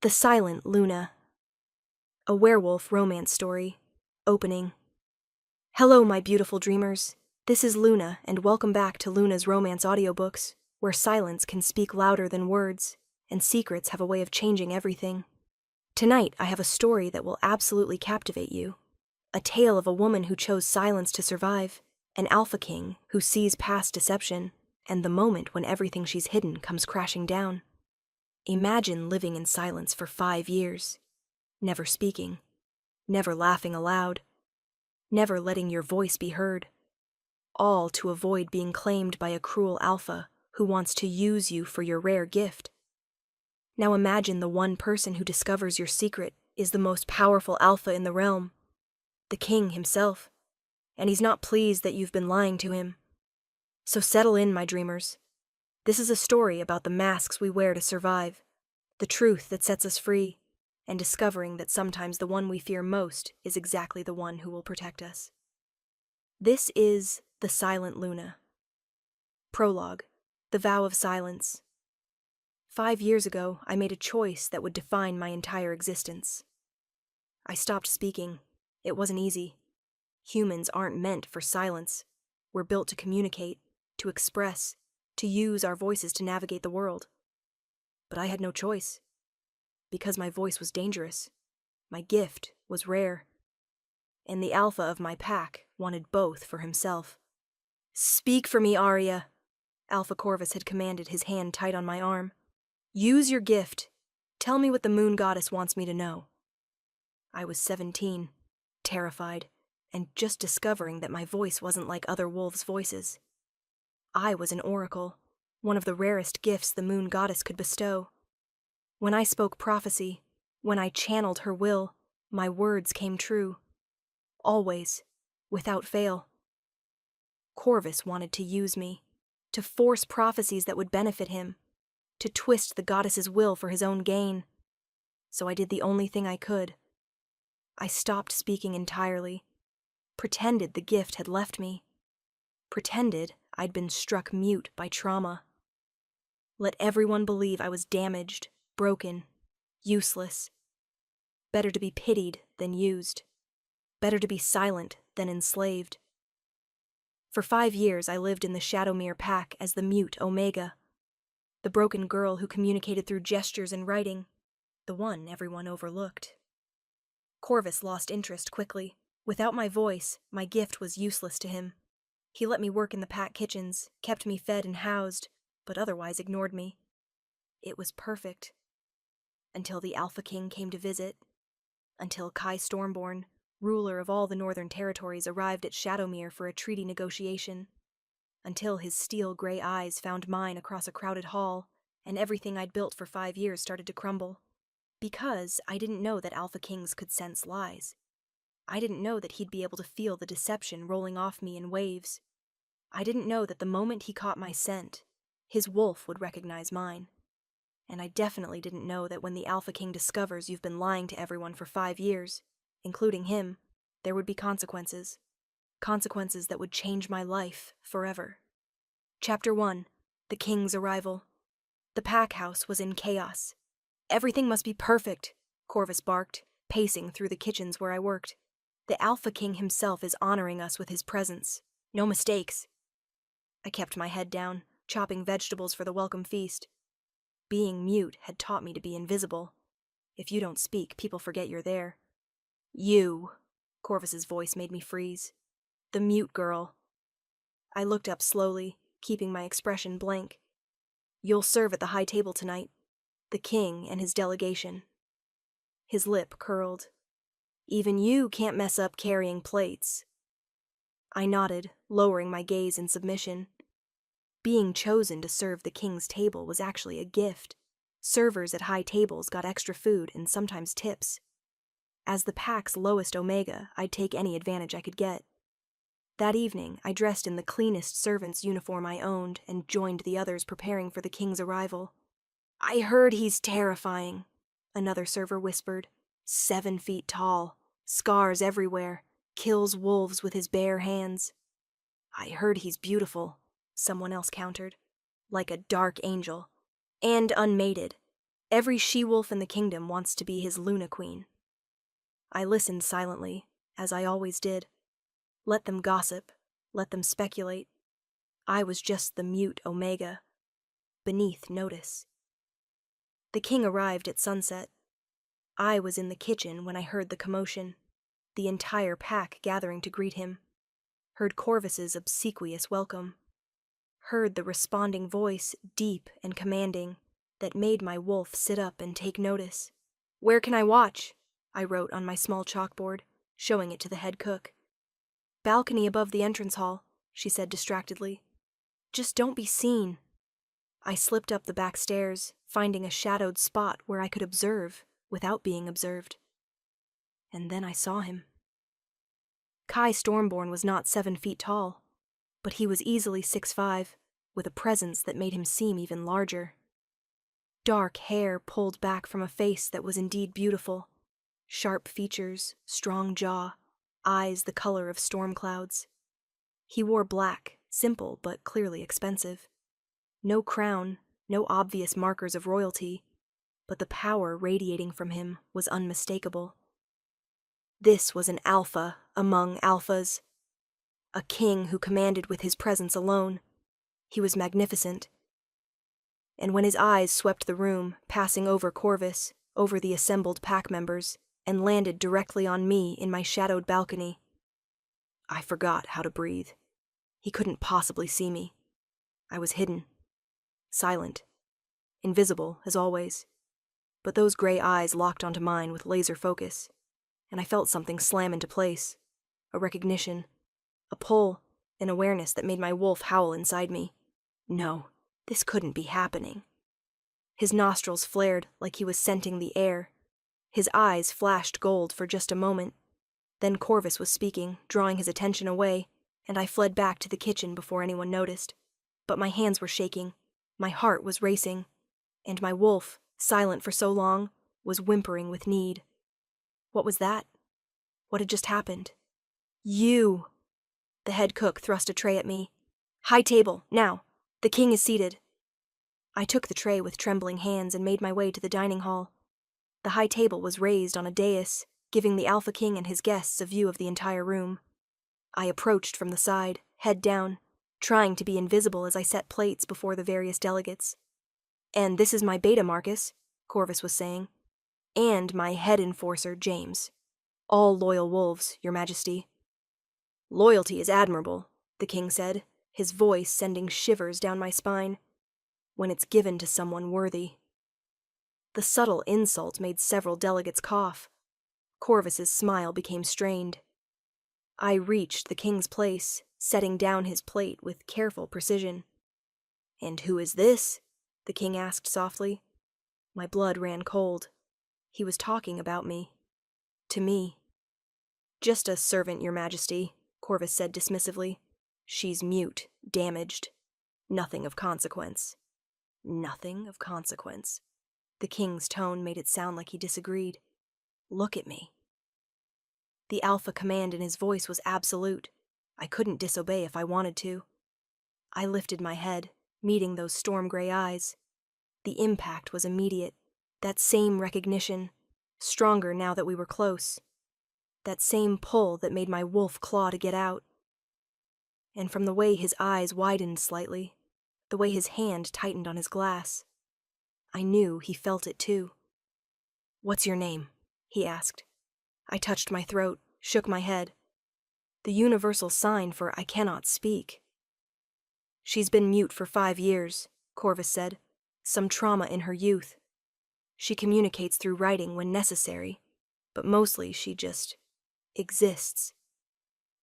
The Silent Luna. A werewolf romance story. Opening. Hello, my beautiful dreamers. This is Luna, and welcome back to Luna's Romance Audiobooks, where silence can speak louder than words, and secrets have a way of changing everything. Tonight, I have a story that will absolutely captivate you. A tale of a woman who chose silence to survive, an alpha king who sees past deception, and the moment when everything she's hidden comes crashing down. Imagine living in silence for 5 years, never speaking, never laughing aloud, never letting your voice be heard, all to avoid being claimed by a cruel alpha who wants to use you for your rare gift. Now imagine the one person who discovers your secret is the most powerful alpha in the realm, the king himself, and he's not pleased that you've been lying to him. So settle in, my dreamers. This is a story about the masks we wear to survive, the truth that sets us free, and discovering that sometimes the one we fear most is exactly the one who will protect us. This is The Silent Luna. Prologue. The Vow of Silence. 5 years ago, I made a choice that would define my entire existence. I stopped speaking. It wasn't easy. Humans aren't meant for silence. We're built to communicate, to express, to use our voices to navigate the world. But I had no choice. Because my voice was dangerous. My gift was rare. And the alpha of my pack wanted both for himself. "Speak for me, Arya," Alpha Corvus had commanded, his hand tight on my arm. "Use your gift. Tell me what the moon goddess wants me to know." I was 17, terrified, and just discovering that my voice wasn't like other wolves' voices. I was an oracle, one of the rarest gifts the moon goddess could bestow. When I spoke prophecy, when I channeled her will, my words came true. Always, without fail. Corvus wanted to use me, to force prophecies that would benefit him, to twist the goddess's will for his own gain. So I did the only thing I could. I stopped speaking entirely, pretended the gift had left me, pretended I'd been struck mute by trauma. Let everyone believe I was damaged, broken, useless. Better to be pitied than used. Better to be silent than enslaved. For 5 years I lived in the Shadowmere pack as the mute Omega, the broken girl who communicated through gestures and writing, the one everyone overlooked. Corvus lost interest quickly. Without my voice, my gift was useless to him. He let me work in the pack kitchens, kept me fed and housed, but otherwise ignored me. It was perfect. Until the Alpha King came to visit. Until Kai Stormborn, ruler of all the northern territories, arrived at Shadowmere for a treaty negotiation. Until his steel-gray eyes found mine across a crowded hall, and everything I'd built for 5 years started to crumble. Because I didn't know that Alpha Kings could sense lies. I didn't know that he'd be able to feel the deception rolling off me in waves. I didn't know that the moment he caught my scent, his wolf would recognize mine. And I definitely didn't know that when the Alpha King discovers you've been lying to everyone for 5 years, including him, there would be consequences. Consequences that would change my life forever. Chapter 1. The King's Arrival. The pack house was in chaos. "Everything must be perfect," Corvus barked, pacing through the kitchens where I worked. "The Alpha King himself is honoring us with his presence. No mistakes." I kept my head down, chopping vegetables for the welcome feast. Being mute had taught me to be invisible. If you don't speak, people forget you're there. "You," Corvus's voice made me freeze. "The mute girl." I looked up slowly, keeping my expression blank. "You'll serve at the high table tonight. The king and his delegation." His lip curled. "Even you can't mess up carrying plates." I nodded, lowering my gaze in submission. Being chosen to serve the king's table was actually a gift. Servers at high tables got extra food and sometimes tips. As the pack's lowest Omega, I'd take any advantage I could get. That evening, I dressed in the cleanest servant's uniform I owned and joined the others preparing for the king's arrival. "I heard he's terrifying," another server whispered. 7 feet tall, scars everywhere, kills wolves with his bare hands. "I heard he's beautiful," someone else countered. "Like a dark angel. And unmated. Every she-wolf in the kingdom wants to be his Luna Queen. I listened silently, as I always did. Let them gossip, let them speculate. I was just the mute Omega, beneath notice. The king arrived at sunset. I was in the kitchen when I heard the commotion, the entire pack gathering to greet him. Heard Corvus's obsequious welcome. Heard the responding voice, deep and commanding, that made my wolf sit up and take notice. "Where can I watch?" I wrote on my small chalkboard, showing it to the head cook. "Balcony above the entrance hall," she said distractedly. "Just don't be seen." I slipped up the back stairs, finding a shadowed spot where I could observe without being observed. And then I saw him. Kai Stormborn was not 7 feet tall, but he was easily 6'5", with a presence that made him seem even larger. Dark hair pulled back from a face that was indeed beautiful. Sharp features, strong jaw, eyes the color of storm clouds. He wore black, simple but clearly expensive. No crown, no obvious markers of royalty, but the power radiating from him was unmistakable. This was an alpha among alphas. A king who commanded with his presence alone. He was magnificent. And when his eyes swept the room, passing over Corvus, over the assembled pack members, and landed directly on me in my shadowed balcony, I forgot how to breathe. He couldn't possibly see me. I was hidden. Silent. Invisible, as always. But those gray eyes locked onto mine with laser focus, and I felt something slam into place. A recognition. A pull. An awareness that made my wolf howl inside me. No, this couldn't be happening. His nostrils flared like he was scenting the air. His eyes flashed gold for just a moment. Then Corvus was speaking, drawing his attention away, and I fled back to the kitchen before anyone noticed. But my hands were shaking, my heart was racing, and my wolf, silent for so long, was whimpering with need. What was that? What had just happened? "You!" The head cook thrust a tray at me. "High table, now! The king is seated." I took the tray with trembling hands and made my way to the dining hall. The high table was raised on a dais, giving the Alpha King and his guests a view of the entire room. I approached from the side, head down, trying to be invisible as I set plates before the various delegates. "And this is my beta Marcus," Corvus was saying, "and my head enforcer, James. All loyal wolves, Your Majesty." "Loyalty is admirable," the king said, his voice sending shivers down my spine, "when it's given to someone worthy." The subtle insult made several delegates cough. Corvus's smile became strained. I reached the king's place, setting down his plate with careful precision. "And who is this?" the king asked softly. My blood ran cold. He was talking about me. To me. "Just a servant, Your Majesty," Corvus said dismissively. "She's mute, damaged. Nothing of consequence." Nothing of consequence. The king's tone made it sound like he disagreed. "Look at me." The alpha command in his voice was absolute. I couldn't disobey if I wanted to. I lifted my head, meeting those storm-gray eyes. The impact was immediate. That same recognition, stronger now that we were close. That same pull that made my wolf claw to get out. And from the way his eyes widened slightly, the way his hand tightened on his glass, I knew he felt it too. "What's your name?" he asked. I touched my throat, shook my head. The universal sign for I cannot speak. "She's been mute for 5 years, Corvus said. "Some trauma in her youth. She communicates through writing when necessary, but mostly she just exists."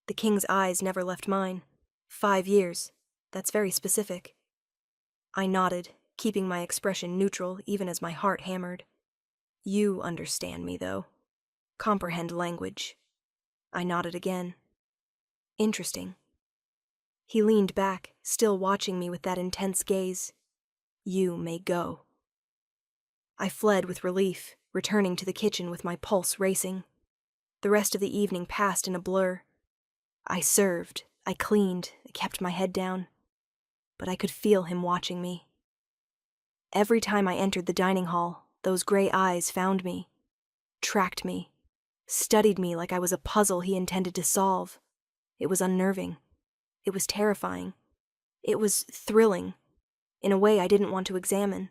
The king's eyes never left mine. 5 years. That's very specific. I nodded, keeping my expression neutral even as my heart hammered. "You understand me, though. Comprehend language." I nodded again. "Interesting." He leaned back, still watching me with that intense gaze. "You may go." I fled with relief, returning to the kitchen with my pulse racing. The rest of the evening passed in a blur. I served, I cleaned, I kept my head down. But I could feel him watching me. Every time I entered the dining hall, those gray eyes found me, tracked me, studied me like I was a puzzle he intended to solve. It was unnerving. It was terrifying. It was thrilling, in a way I didn't want to examine.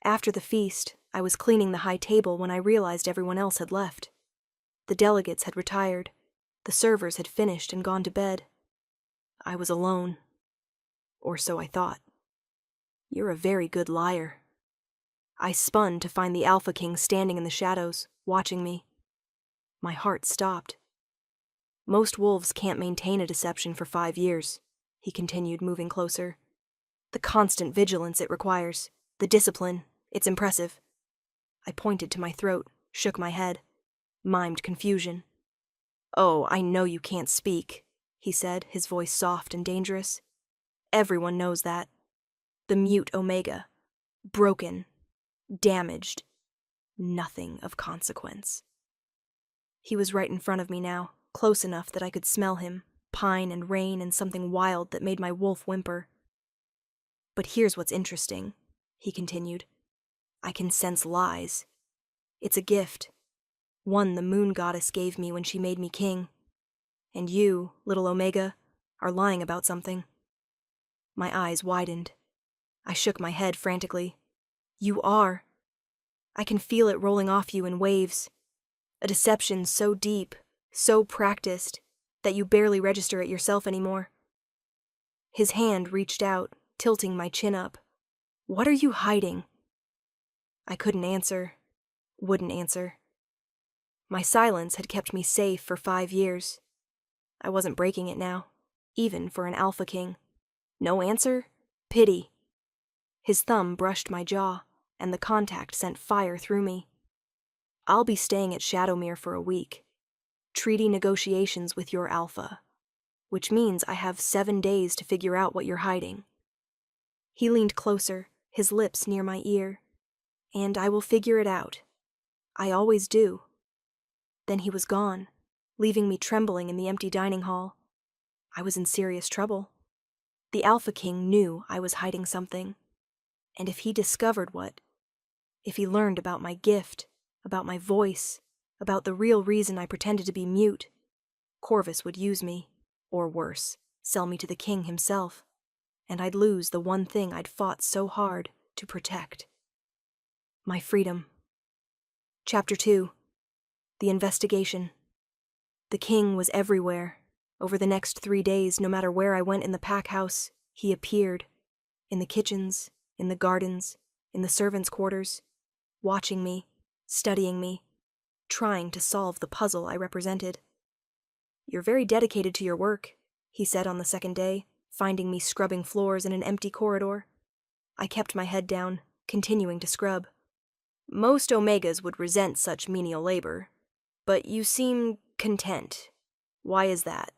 After the feast, I was cleaning the high table when I realized everyone else had left. The delegates had retired. The servers had finished and gone to bed. I was alone. Or so I thought. You're a very good liar. I spun to find the Alpha King standing in the shadows, watching me. My heart stopped. Most wolves can't maintain a deception for 5 years, he continued, moving closer. The constant vigilance it requires, the discipline, it's impressive. I pointed to my throat, shook my head, mimed confusion. Oh, I know you can't speak, he said, his voice soft and dangerous. Everyone knows that. The mute Omega. Broken. Damaged. Nothing of consequence. He was right in front of me now, close enough that I could smell him, pine and rain and something wild that made my wolf whimper. But here's what's interesting, he continued. I can sense lies. It's a gift. One the moon goddess gave me when she made me king. And you, little Omega, are lying about something. My eyes widened. I shook my head frantically. You are. I can feel it rolling off you in waves. A deception so deep, so practiced, that you barely register it yourself anymore. His hand reached out, tilting my chin up. What are you hiding? I couldn't answer, wouldn't answer. My silence had kept me safe for 5 years. I wasn't breaking it now, even for an Alpha King. No answer? Pity. His thumb brushed my jaw, and the contact sent fire through me. I'll be staying at Shadowmere for a week, treaty negotiations with your Alpha, which means I have 7 days to figure out what you're hiding. He leaned closer, his lips near my ear. And I will figure it out. I always do. Then he was gone, leaving me trembling in the empty dining hall. I was in serious trouble. The Alpha King knew I was hiding something. And if he discovered what, if he learned about my gift, about my voice, about the real reason I pretended to be mute, Corvus would use me, or worse, sell me to the king himself, and I'd lose the one thing I'd fought so hard to protect. My freedom. Chapter 2. The investigation. The king was everywhere. Over the next 3 days, no matter where I went in the pack house, he appeared. In the kitchens, in the gardens, in the servants' quarters, watching me, studying me, trying to solve the puzzle I represented. You're very dedicated to your work, he said on the second day, finding me scrubbing floors in an empty corridor. I kept my head down, continuing to scrub. Most Omegas would resent such menial labor, but you seem content. Why is that?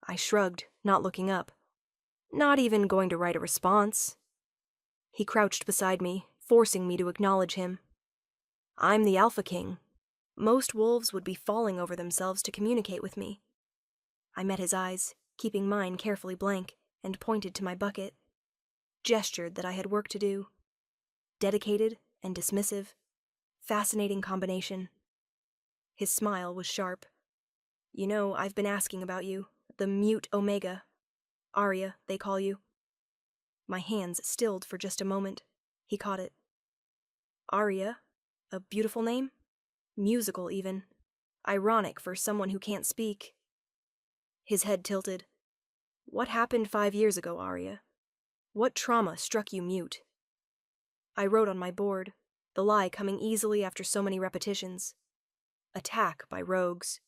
I shrugged, not looking up. Not even going to write a response. He crouched beside me, forcing me to acknowledge him. I'm the Alpha King. Most wolves would be falling over themselves to communicate with me. I met his eyes, keeping mine carefully blank, and pointed to my bucket. Gestured that I had work to do. Dedicated and dismissive. Fascinating combination. His smile was sharp. You know, I've been asking about you. The mute Omega. Arya, they call you. My hands stilled for just a moment. He caught it. Arya? A beautiful name? Musical, even. Ironic for someone who can't speak. His head tilted. What happened 5 years ago, Arya? What trauma struck you mute? I wrote on my board, the lie coming easily after so many repetitions. Attack by rogues.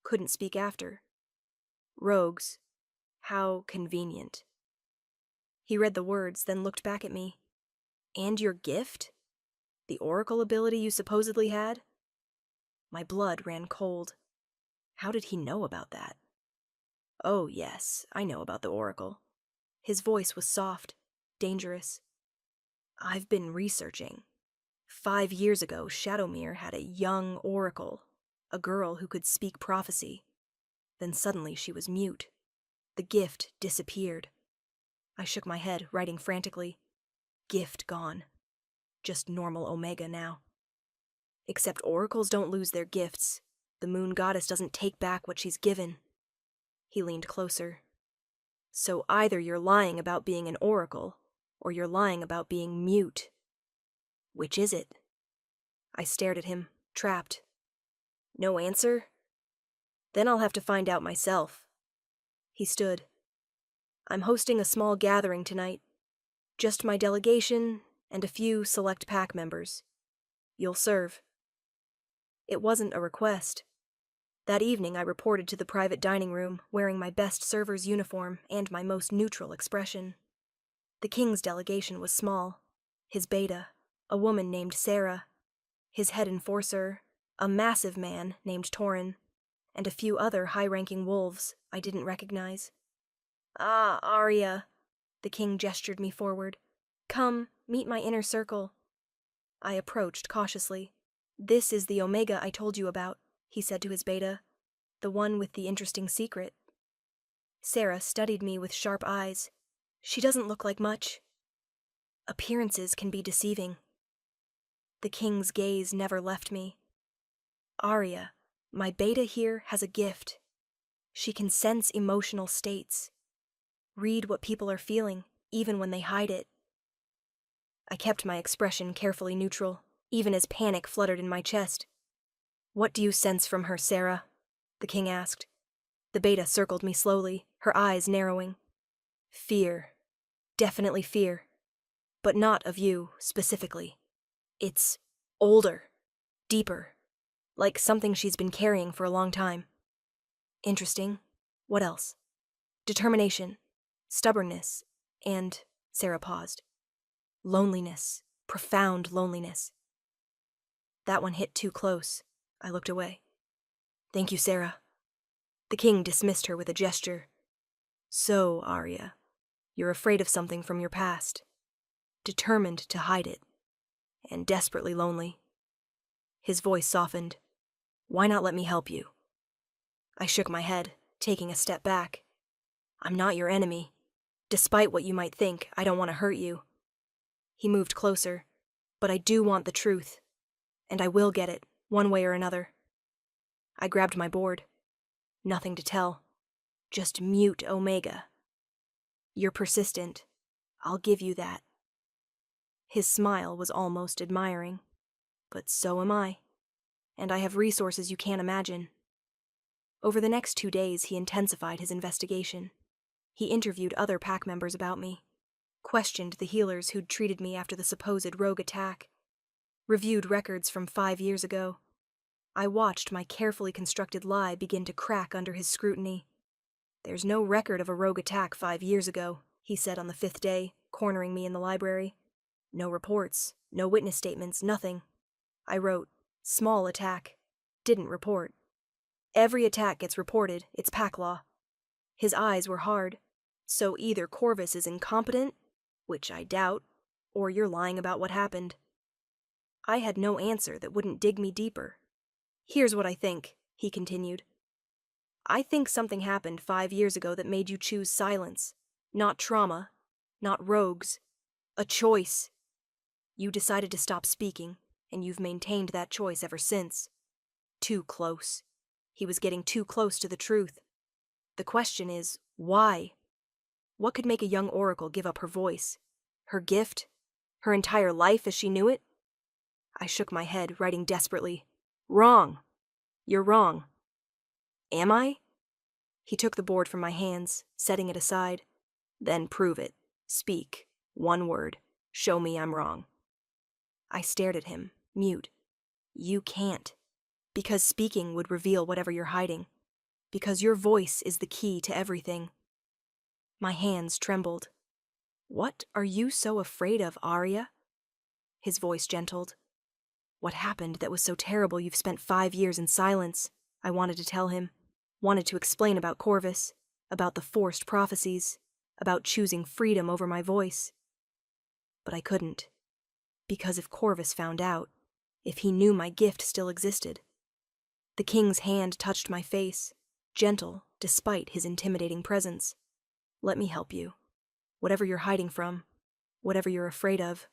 Couldn't speak after. Rogues. How convenient. He read the words, then looked back at me. And your gift? The oracle ability you supposedly had? My blood ran cold. How did he know about that? Oh, yes, I know about the oracle. His voice was soft, dangerous. I've been researching. 5 years ago, Shadowmere had a young oracle, a girl who could speak prophecy. Then suddenly she was mute. The gift disappeared. I shook my head, writing frantically. Gift gone. just normal Omega now. Except oracles don't lose their gifts. The moon goddess doesn't take back what she's given. He leaned closer. So either you're lying about being an oracle, or you're lying about being mute. Which is it? I stared at him, trapped. No answer? Then I'll have to find out myself. He stood. I'm hosting a small gathering tonight. Just my delegation and a few select pack members. You'll serve. It wasn't a request. That evening I reported to the private dining room, wearing my best server's uniform and my most neutral expression. The king's delegation was small. His beta, a woman named Sarah. His head enforcer, a massive man named Torin, and a few other high-ranking wolves I didn't recognize. Ah, Arya, the king gestured me forward. Come, meet my inner circle. I approached cautiously. This is the Omega I told you about, he said to his beta, the one with the interesting secret. Sarah studied me with sharp eyes. She doesn't look like much. Appearances can be deceiving. The king's gaze never left me. Arya, my beta here has a gift. She can sense emotional states. Read what people are feeling, even when they hide it. I kept my expression carefully neutral, even as panic fluttered in my chest. What do you sense from her, Sarah? The king asked. The beta circled me slowly, her eyes narrowing. Fear. Definitely fear. But not of you, specifically. It's older, deeper, like something she's been carrying for a long time. Interesting. What else? Determination, stubbornness, and, Sarah paused, loneliness, profound loneliness. That one hit too close. I looked away. Thank you, Sarah. The king dismissed her with a gesture. So, Arya, you're afraid of something from your past, determined to hide it, and desperately lonely. His voice softened. Why not let me help you? I shook my head, taking a step back. I'm not your enemy. Despite what you might think, I don't want to hurt you. He moved closer, but I do want the truth, and I will get it, one way or another. I grabbed my board. Nothing to tell. Just mute Omega. You're persistent. I'll give you that. His smile was almost admiring. But so am I. And I have resources you can't imagine. Over the next 2 days, he intensified his investigation. He interviewed other pack members about me, questioned the healers who'd treated me after the supposed rogue attack, reviewed records from 5 years ago. I watched my carefully constructed lie begin to crack under his scrutiny. There's no record of a rogue attack 5 years ago, he said on the 5th day, cornering me in the library. No reports, no witness statements, nothing. I wrote, small attack. Didn't report. Every attack gets reported, it's pack law. His eyes were hard. So either Corvus is incompetent, which I doubt, or you're lying about what happened. I had no answer that wouldn't dig me deeper. Here's what I think, he continued. I think something happened 5 years ago that made you choose silence. Not trauma, not rogues. A choice. You decided to stop speaking, and you've maintained that choice ever since. Too close. He was getting too close to the truth. The question is, why? What could make a young oracle give up her voice? Her gift? Her entire life as she knew it? I shook my head, writing desperately, Wrong. You're wrong. Am I? He took the board from my hands, setting it aside. Then prove it. Speak. One word. Show me I'm wrong. I stared at him, mute. You can't. Because speaking would reveal whatever you're hiding. Because your voice is the key to everything. My hands trembled. What are you so afraid of, Arya? His voice gentled. What happened that was so terrible you've spent 5 years in silence? I wanted to tell him. Wanted to explain about Corvus, about the forced prophecies, about choosing freedom over my voice. But I couldn't. Because if Corvus found out, if he knew my gift still existed. The king's hand touched my face, gentle despite his intimidating presence. Let me help you. Whatever you're hiding from, whatever you're afraid of.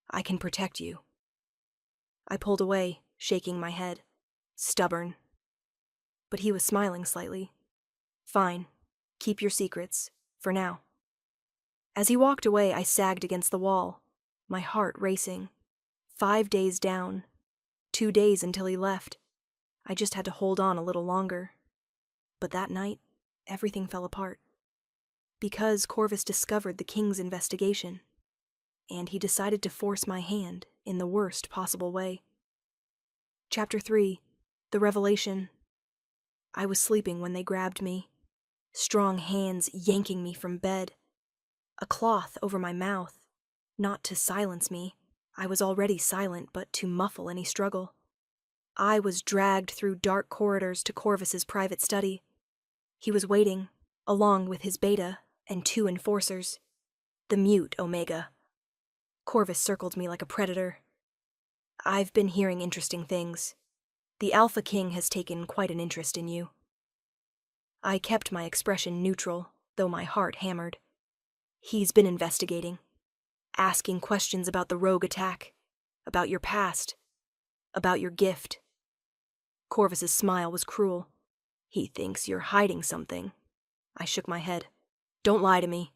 I can protect you. I pulled away, shaking my head. Stubborn. But he was smiling slightly. Fine. Keep your secrets. For now. As he walked away, I sagged against the wall, my heart racing. 5 days down. 2 days until he left. I just had to hold on a little longer. But that night, everything fell apart. Because Corvus discovered the king's investigation. And he decided to force my hand in the worst possible way. Chapter 3. The Revelation. I was sleeping when they grabbed me. Strong hands yanking me from bed. A cloth over my mouth. Not to silence me. I was already silent, but to muffle any struggle. I was dragged through dark corridors to Corvus's private study. He was waiting, along with his beta and 2 enforcers. The mute Omega. Corvus circled me like a predator. I've been hearing interesting things. The Alpha King has taken quite an interest in you. I kept my expression neutral, though my heart hammered. He's been investigating, asking questions about the rogue attack, about your past, about your gift. Corvus's smile was cruel. He thinks you're hiding something. I shook my head. Don't lie to me.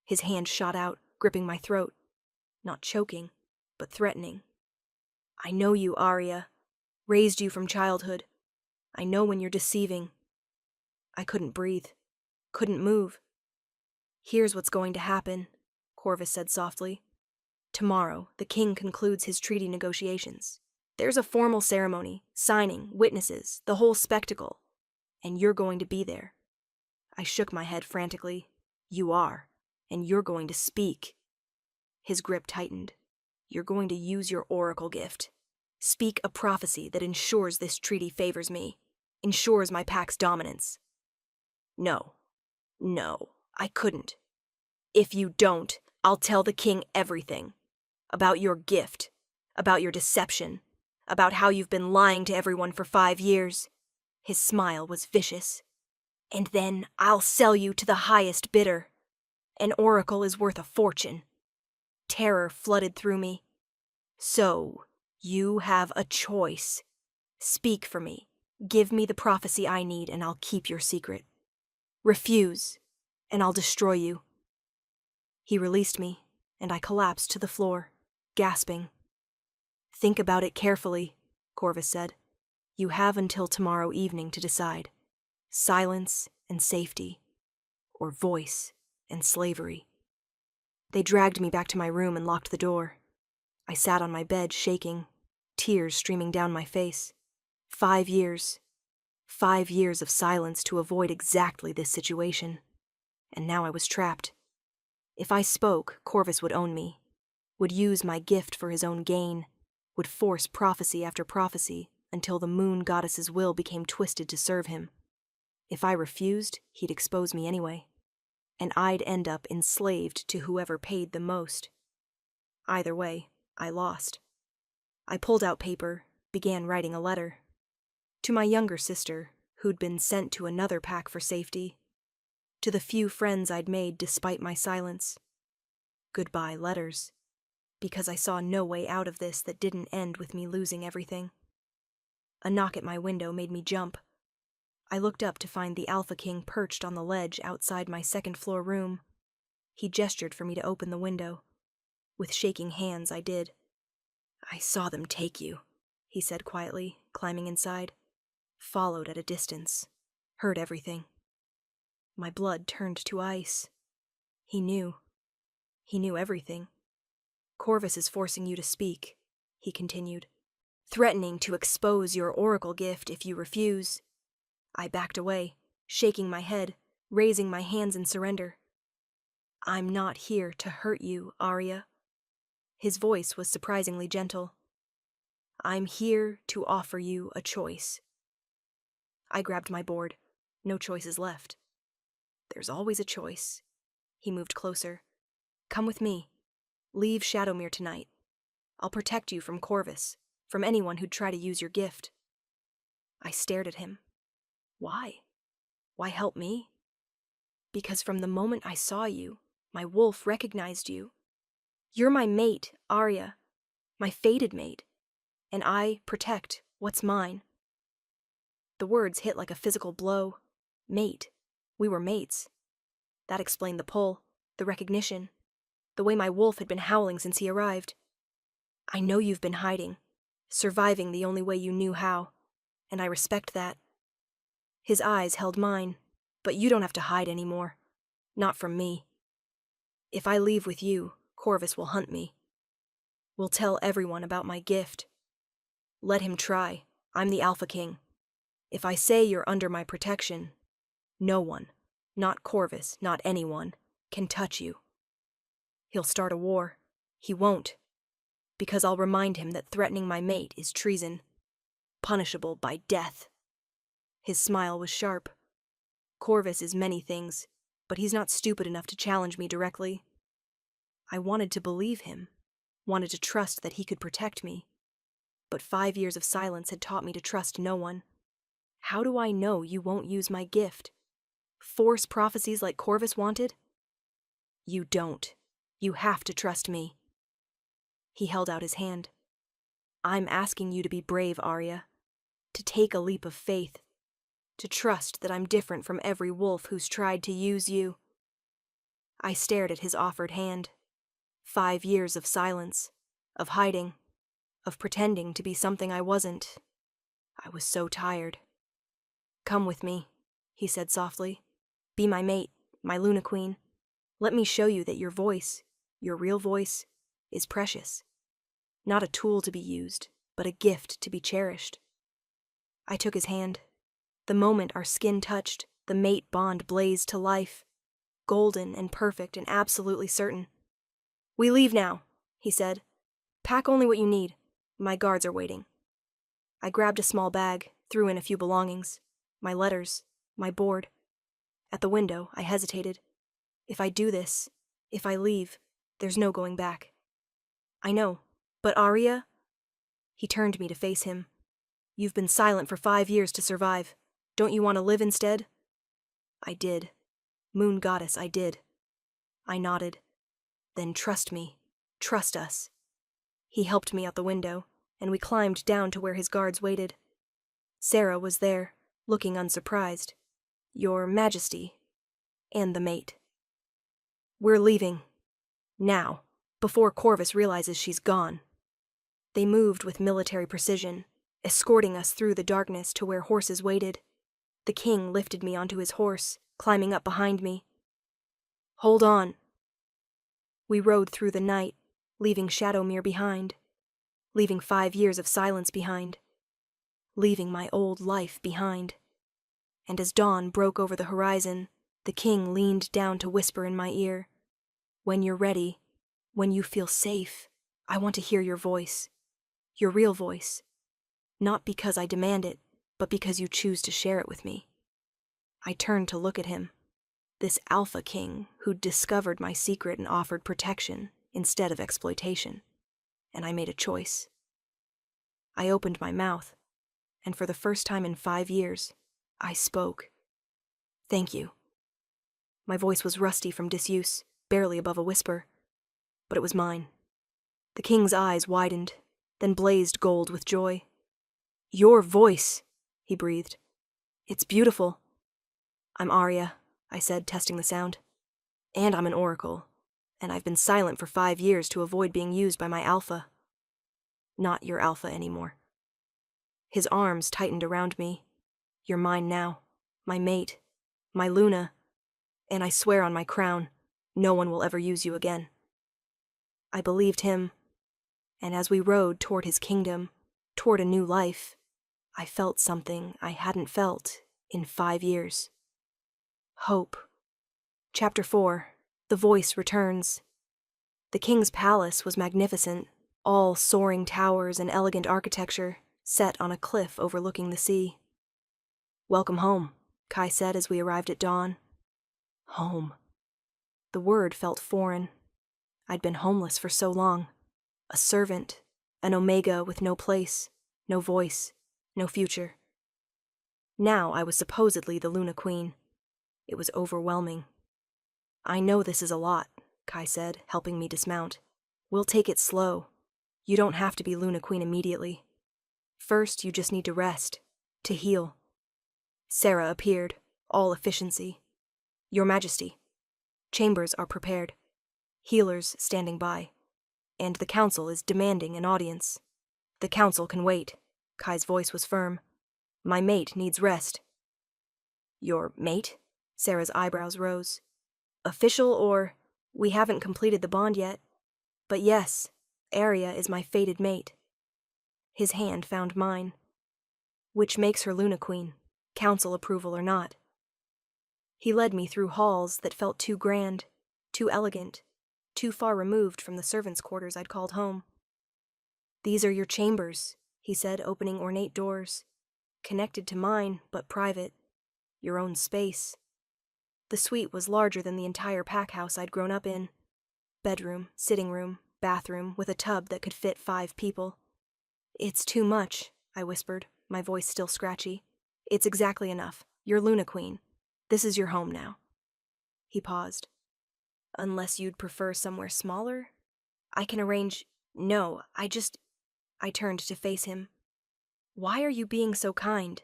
His hand shot out, gripping my throat. Not choking, but threatening. I know you, Arya. Raised you from childhood. I know when you're deceiving. I couldn't breathe. Couldn't move. Here's what's going to happen, Corvus said softly. Tomorrow, the king concludes his treaty negotiations. There's a formal ceremony, signing, witnesses, the whole spectacle. And you're going to be there. I shook my head frantically. You are. And you're going to speak. His grip tightened. You're going to use your oracle gift. Speak a prophecy that ensures this treaty favors me. Ensures my pack's dominance. No, I couldn't. If you don't, I'll tell the king everything. About your gift. About your deception. About how you've been lying to everyone for 5 years. His smile was vicious. And then I'll sell you to the highest bidder. An oracle is worth a fortune. Terror flooded through me. So, you have a choice. Speak for me. Give me the prophecy I need and I'll keep your secret. Refuse, and I'll destroy you. He released me, and I collapsed to the floor, gasping. Think about it carefully, Corvus said. You have until tomorrow evening to decide. Silence and safety, or voice and slavery. They dragged me back to my room and locked the door. I sat on my bed shaking, tears streaming down my face. 5 years. 5 years of silence to avoid exactly this situation. And now I was trapped. If I spoke, Corvus would own me, would use my gift for his own gain, would force prophecy after prophecy until the moon goddess's will became twisted to serve him. If I refused, he'd expose me anyway, and I'd end up enslaved to whoever paid the most. Either way, I lost. I pulled out paper, began writing a letter. To my younger sister, who'd been sent to another pack for safety. To the few friends I'd made despite my silence. Goodbye letters. Because I saw no way out of this that didn't end with me losing everything. A knock at my window made me jump. I looked up to find the Alpha King perched on the ledge outside my second-floor room. He gestured for me to open the window. With shaking hands, I did. I saw them take you, he said quietly, climbing inside. Followed at a distance. Heard everything. My blood turned to ice. He knew. He knew everything. Corvus is forcing you to speak, he continued. Threatening to expose your oracle gift if you refuse. I backed away, shaking my head, raising my hands in surrender. I'm not here to hurt you, Arya. His voice was surprisingly gentle. I'm here to offer you a choice. I grabbed my board. No choices left. There's always a choice. He moved closer. Come with me. Leave Shadowmere tonight. I'll protect you from Corvus, from anyone who'd try to use your gift. I stared at him. Why? Why help me? Because from the moment I saw you, my wolf recognized you. You're my mate, Arya, my fated mate, and I protect what's mine. The words hit like a physical blow. Mate. We were mates. That explained the pull, the recognition, the way my wolf had been howling since he arrived. I know you've been hiding, surviving the only way you knew how, and I respect that. His eyes held mine, but you don't have to hide anymore. Not from me. If I leave with you, Corvus will hunt me. We'll tell everyone about my gift. Let him try. I'm the Alpha King. If I say you're under my protection, no one, not Corvus, not anyone, can touch you. He'll start a war. He won't. Because I'll remind him that threatening my mate is treason, punishable by death. His smile was sharp. Corvus is many things, but he's not stupid enough to challenge me directly. I wanted to believe him, wanted to trust that he could protect me. But 5 years of silence had taught me to trust no one. How do I know you won't use my gift? Force prophecies like Corvus wanted? You don't. You have to trust me. He held out his hand. I'm asking you to be brave, Arya. To take a leap of faith. To trust that I'm different from every wolf who's tried to use you. I stared at his offered hand. 5 years of silence, of hiding, of pretending to be something I wasn't. I was so tired. Come with me, he said softly. Be my mate, my Luna Queen. Let me show you that your voice, your real voice, is precious. Not a tool to be used, but a gift to be cherished. I took his hand. The moment our skin touched, the mate bond blazed to life. Golden and perfect and absolutely certain. We leave now, he said. Pack only what you need. My guards are waiting. I grabbed a small bag, threw in a few belongings. My letters, my board. At the window, I hesitated. If I do this, if I leave, there's no going back. I know, but Arya? He turned me to face him. You've been silent for 5 years to survive. Don't you want to live instead? I did. Moon Goddess, I did. I nodded. Then trust me. Trust us. He helped me out the window, and we climbed down to where his guards waited. Sarah was there, looking unsurprised. Your Majesty. And the mate. We're leaving. Now, before Corvus realizes she's gone. They moved with military precision, escorting us through the darkness to where horses waited. The king lifted me onto his horse, climbing up behind me. Hold on. We rode through the night, leaving Shadowmere behind, leaving 5 years of silence behind, leaving my old life behind. And as dawn broke over the horizon, the king leaned down to whisper in my ear, when you're ready, when you feel safe, I want to hear your voice, your real voice. Not because I demand it, but because you choose to share it with me. I turned to look at him, this Alpha King who'd discovered my secret and offered protection instead of exploitation, and I made a choice. I opened my mouth, and for the first time in 5 years, I spoke. Thank you. My voice was rusty from disuse, barely above a whisper, but it was mine. The king's eyes widened, then blazed gold with joy. Your voice, he breathed. It's beautiful. I'm Arya, I said, testing the sound. And I'm an oracle, and I've been silent for 5 years to avoid being used by my alpha. Not your alpha anymore. His arms tightened around me. You're mine now, my mate, my Luna, and I swear on my crown, no one will ever use you again. I believed him, and as we rode toward his kingdom, toward a new life, I felt something I hadn't felt in 5 years. Hope. Chapter 4. The Voice Returns. The king's palace was magnificent, all soaring towers and elegant architecture, set on a cliff overlooking the sea. Welcome home, Kai said as we arrived at dawn. Home. The word felt foreign. I'd been homeless for so long. A servant, an omega with no place, no voice, no future. Now I was supposedly the Luna Queen. It was overwhelming. I know this is a lot, Kai said, helping me dismount. We'll take it slow. You don't have to be Luna Queen immediately. First, you just need to rest, to heal. Sarah appeared, all efficiency. Your Majesty, chambers are prepared. Healers standing by. And the council is demanding an audience. The council can wait. Kai's voice was firm. My mate needs rest. Your mate? Sarah's eyebrows rose. Official or, we haven't completed the bond yet. But yes, Arya is my fated mate. His hand found mine. Which makes her Luna Queen, council approval or not. He led me through halls that felt too grand, too elegant, too far removed from the servants' quarters I'd called home. These are your chambers, he said, opening ornate doors. Connected to mine, but private. Your own space. The suite was larger than the entire pack house I'd grown up in. Bedroom, sitting room, bathroom, with a tub that could fit 5 people. It's too much, I whispered, my voice still scratchy. It's exactly enough. You're Luna Queen. This is your home now. He paused. Unless you'd prefer somewhere smaller? I can arrange... No, I turned to face him. Why are you being so kind?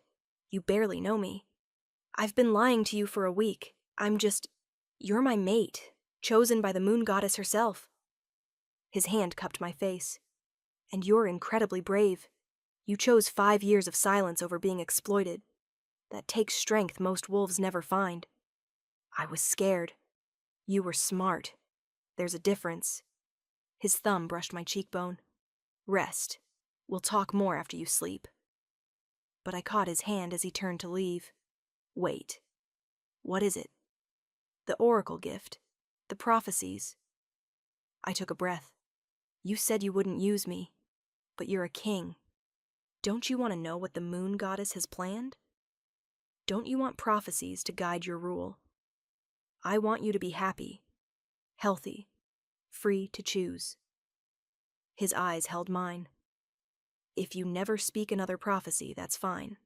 You barely know me. I've been lying to you for a week. You're my mate, chosen by the moon goddess herself. His hand cupped my face. And you're incredibly brave. You chose 5 years of silence over being exploited. That takes strength most wolves never find. I was scared. You were smart. There's a difference. His thumb brushed my cheekbone. Rest. We'll talk more after you sleep. But I caught his hand as he turned to leave. Wait. What is it? The oracle gift. The prophecies. I took a breath. You said you wouldn't use me, but you're a king. Don't you want to know what the moon goddess has planned? Don't you want prophecies to guide your rule? I want you to be happy, healthy, free to choose. His eyes held mine. If you never speak another prophecy, that's fine.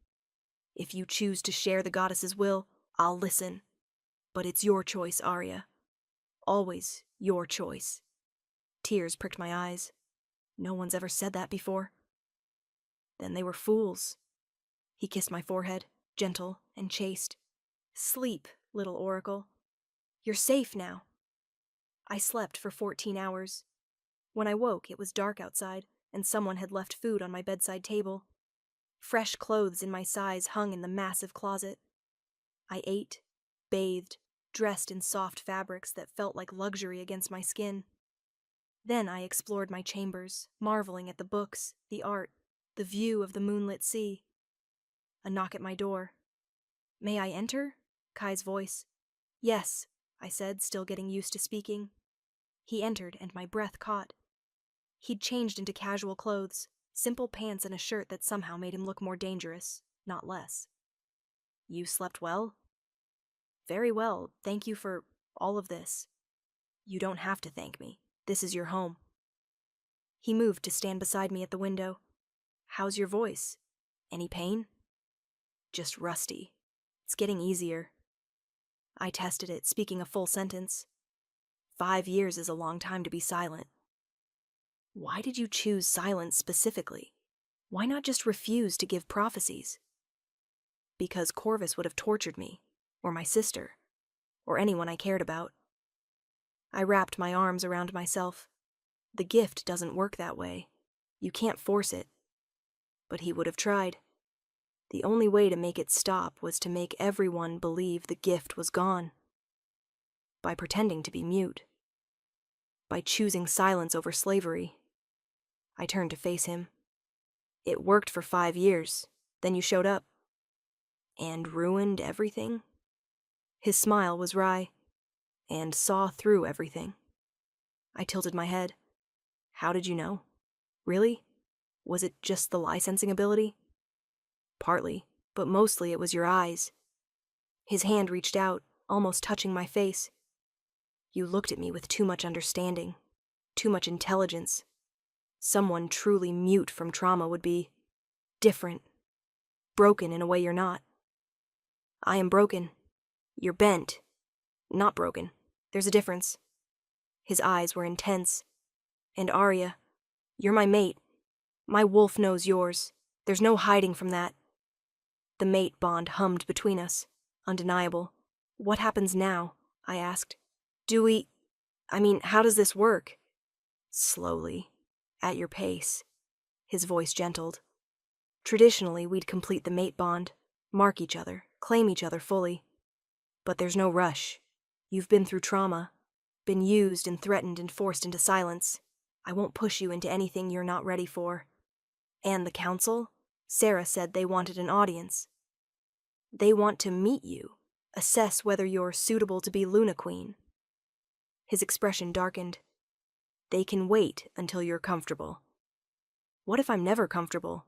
If you choose to share the goddess's will, I'll listen. But it's your choice, Arya. Always your choice. Tears pricked my eyes. No one's ever said that before. Then they were fools. He kissed my forehead, gentle and chaste. Sleep, little oracle. You're safe now. I slept for 14 hours. When I woke, it was dark outside, and someone had left food on my bedside table. Fresh clothes in my size hung in the massive closet. I ate, bathed, dressed in soft fabrics that felt like luxury against my skin. Then I explored my chambers, marveling at the books, the art, the view of the moonlit sea. A knock at my door. May I enter? Kai's voice. Yes, I said, still getting used to speaking. He entered, and my breath caught. He'd changed into casual clothes, simple pants and a shirt that somehow made him look more dangerous, not less. You slept well? Very well, thank you for all of this. You don't have to thank me. This is your home. He moved to stand beside me at the window. How's your voice? Any pain? Just rusty. It's getting easier. I tested it, speaking a full sentence. 5 years is a long time to be silent. Why did you choose silence specifically? Why not just refuse to give prophecies? Because Corvus would have tortured me, or my sister, or anyone I cared about. I wrapped my arms around myself. The gift doesn't work that way. You can't force it. But he would have tried. The only way to make it stop was to make everyone believe the gift was gone. By pretending to be mute. By choosing silence over slavery. I turned to face him. It worked for 5 years. Then you showed up. And ruined everything? His smile was wry. And saw through everything. I tilted my head. How did you know? Really? Was it just the lie-sensing ability? Partly, but mostly it was your eyes. His hand reached out, almost touching my face. You looked at me with too much understanding, too much intelligence. Someone truly mute from trauma would be different, broken in a way you're not. I am broken. You're bent. Not broken. There's a difference. His eyes were intense. And Arya, you're my mate. My wolf knows yours. There's no hiding from that. The mate bond hummed between us, undeniable. What happens now? I asked. How does this work? Slowly, at your pace. His voice gentled. Traditionally, we'd complete the mate bond, mark each other, claim each other fully. But there's no rush. You've been through trauma, been used and threatened and forced into silence. I won't push you into anything you're not ready for. And the council? Sarah said they wanted an audience. They want to meet you, assess whether you're suitable to be Luna Queen. His expression darkened. They can wait until you're comfortable. What if I'm never comfortable?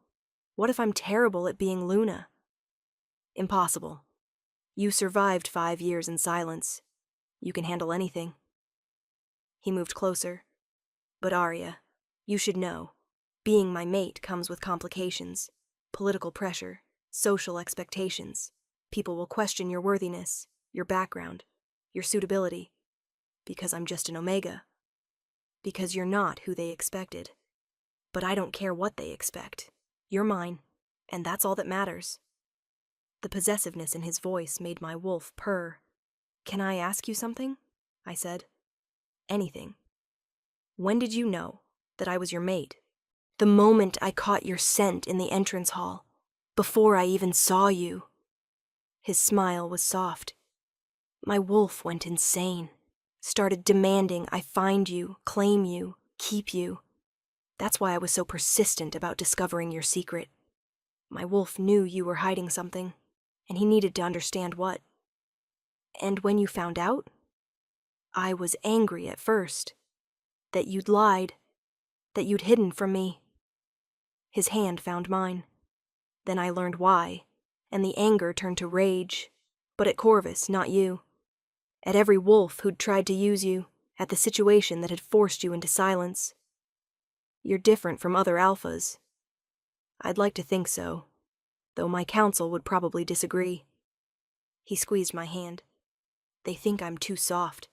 What if I'm terrible at being Luna? Impossible. You survived 5 years in silence. You can handle anything. He moved closer. But Arya, you should know, being my mate comes with complications, political pressure, social expectations. People will question your worthiness, your background, your suitability. Because I'm just an Omega. Because you're not who they expected. But I don't care what they expect. You're mine, and that's all that matters. The possessiveness in his voice made my wolf purr. Can I ask you something? I said. Anything. When did you know that I was your mate? The moment I caught your scent in the entrance hall, before I even saw you. His smile was soft. My wolf went insane, started demanding I find you, claim you, keep you. That's why I was so persistent about discovering your secret. My wolf knew you were hiding something, and he needed to understand what. And when you found out, I was angry at first. That you'd lied, that you'd hidden from me. His hand found mine. Then I learned why, and the anger turned to rage, but at Corvus, not you. At every wolf who'd tried to use you, at the situation that had forced you into silence. You're different from other alphas. I'd like to think so, though my council would probably disagree. He squeezed my hand. They think I'm too soft,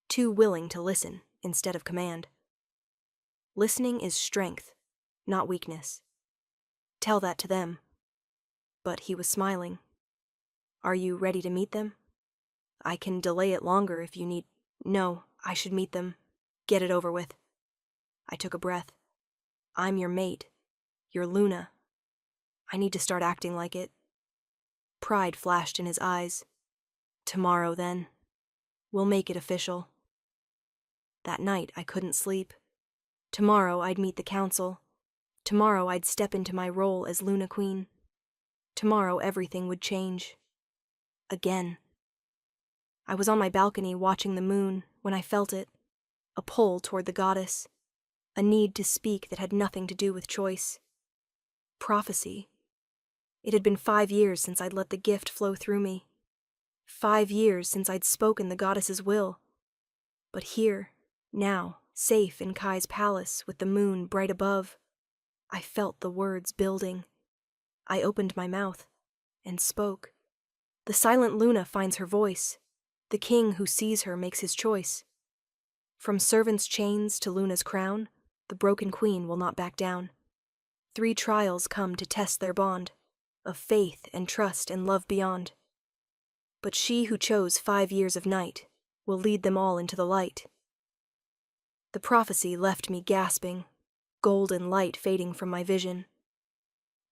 too willing to listen instead of command. Listening is strength, not weakness. Tell that to them. But he was smiling. Are you ready to meet them? I can delay it longer if you need. No, I should meet them. Get it over with. I took a breath. I'm your mate. You're Luna. I need to start acting like it. Pride flashed in his eyes. Tomorrow, then. We'll make it official. That night, I couldn't sleep. Tomorrow, I'd meet the council. Tomorrow, I'd step into my role as Luna Queen. Tomorrow, everything would change. Again. I was on my balcony watching the moon when I felt it. A pull toward the goddess. A need to speak that had nothing to do with choice. Prophecy. It had been 5 years since I'd let the gift flow through me. 5 years since I'd spoken the goddess's will. But here, now, safe in Kai's palace with the moon bright above, I felt the words building. I opened my mouth and spoke. The silent Luna finds her voice. The king who sees her makes his choice. From servants' chains to Luna's crown, the broken queen will not back down. 3 trials come to test their bond, of faith and trust and love beyond. But she who chose 5 years of night will lead them all into the light. The prophecy left me gasping, golden light fading from my vision.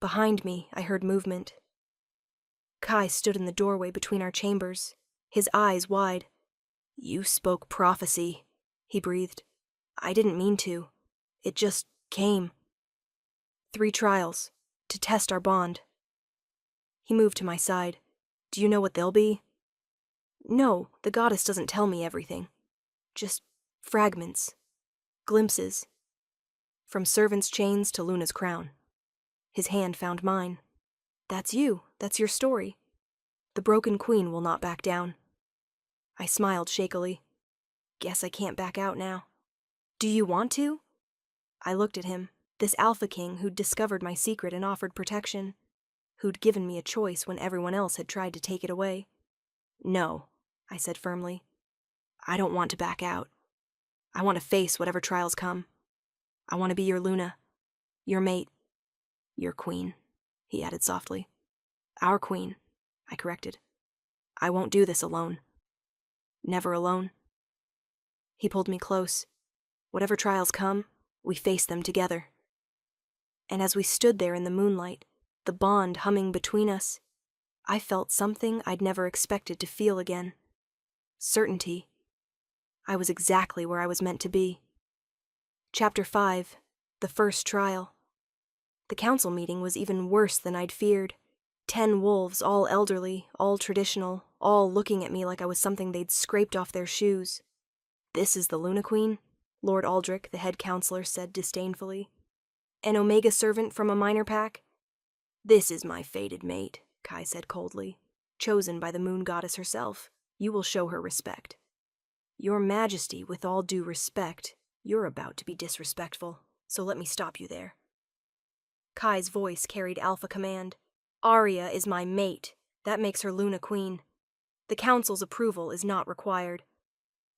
Behind me, I heard movement. Kai stood in the doorway between our chambers, his eyes wide. You spoke prophecy, he breathed. I didn't mean to. It just came. 3 trials, to test our bond. He moved to my side. Do you know what they'll be? No, the goddess doesn't tell me everything. Just fragments. Glimpses. From servants' chains to Luna's crown. His hand found mine. That's you. That's your story. The broken queen will not back down. I smiled shakily. Guess I can't back out now. Do you want to? I looked at him, this alpha king who'd discovered my secret and offered protection, who'd given me a choice when everyone else had tried to take it away. No, I said firmly. I don't want to back out. I want to face whatever trials come. I want to be your Luna, your mate, your queen, he added softly. Our queen, I corrected. I won't do this alone. Never alone. He pulled me close. Whatever trials come, we face them together. And as we stood there in the moonlight, the bond humming between us, I felt something I'd never expected to feel again. Certainty. I was exactly where I was meant to be. Chapter 5. The First Trial. The council meeting was even worse than I'd feared. 10 wolves, all elderly, all traditional, all looking at me like I was something they'd scraped off their shoes. This is the Luna Queen? Lord Aldrich, the head counselor, said disdainfully. An Omega servant from a minor pack? This is my fated mate, Kai said coldly. Chosen by the moon goddess herself. You will show her respect. Your Majesty, with all due respect, you're about to be disrespectful, so let me stop you there. Kai's voice carried alpha command. Arya is my mate. That makes her Luna Queen. The council's approval is not required.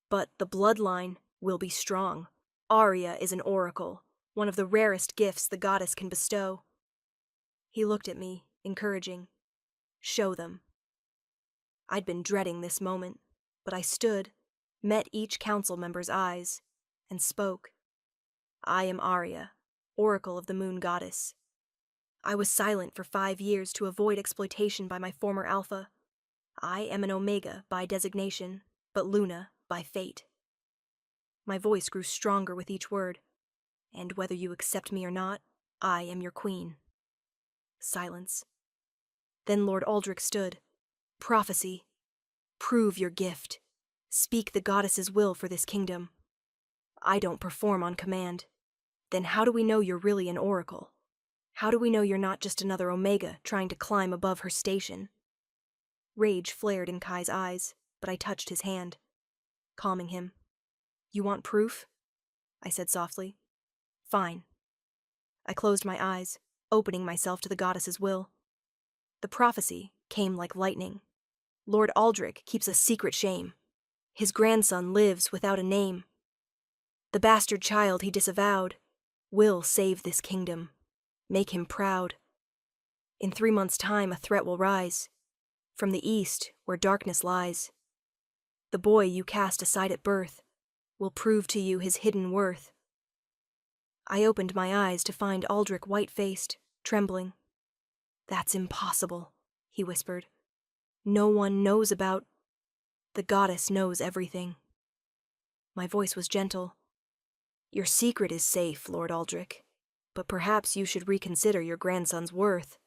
But the bloodline will be strong. Arya is an oracle, one of the rarest gifts the goddess can bestow. He looked at me, encouraging. Show them. I'd been dreading this moment, but I stood, met each council member's eyes, and spoke. I am Arya, oracle of the moon goddess. I was silent for 5 years to avoid exploitation by my former alpha. I am an Omega by designation, but Luna by fate. My voice grew stronger with each word, and whether you accept me or not, I am your queen. Silence. Then Lord Aldrich stood. Prophecy. Prove your gift. Speak the goddess's will for this kingdom. I don't perform on command. Then how do we know you're really an oracle? How do we know you're not just another Omega trying to climb above her station? Rage flared in Kai's eyes, but I touched his hand, calming him. You want proof? I said softly. Fine. I closed my eyes, opening myself to the goddess's will. The prophecy came like lightning. Lord Aldrich keeps a secret shame. His grandson lives without a name. The bastard child he disavowed will save this kingdom, make him proud. In 3 months' time, a threat will rise, from the east where darkness lies. The boy you cast aside at birth will prove to you his hidden worth. I opened my eyes to find Aldrich white-faced, trembling. That's impossible, he whispered. No one knows about... The goddess knows everything. My voice was gentle. Your secret is safe, Lord Aldrich, but perhaps you should reconsider your grandson's worth.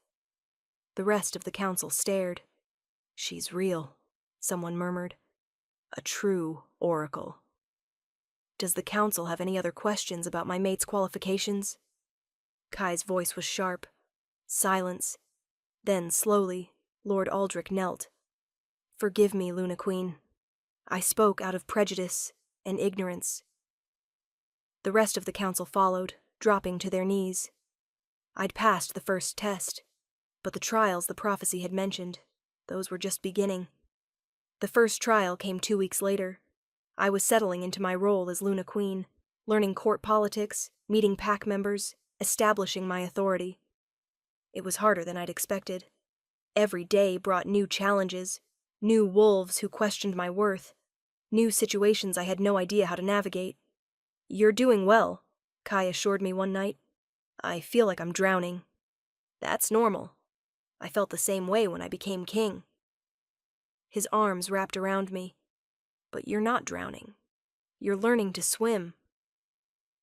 The rest of the council stared. She's real, someone murmured. A true oracle. Does the council have any other questions about my mate's qualifications? Kai's voice was sharp. Silence. Then, slowly, Lord Aldrich knelt. Forgive me, Luna Queen. I spoke out of prejudice and ignorance. The rest of the council followed, dropping to their knees. I'd passed the first test, but the trials the prophecy had mentioned, those were just beginning. The first trial came 2 weeks later. I was settling into my role as Luna Queen, learning court politics, meeting pack members, establishing my authority. It was harder than I'd expected. Every day brought new challenges, new wolves who questioned my worth, new situations I had no idea how to navigate. You're doing well, Kai assured me one night. I feel like I'm drowning. That's normal. I felt the same way when I became king. His arms wrapped around me. But you're not drowning. You're learning to swim.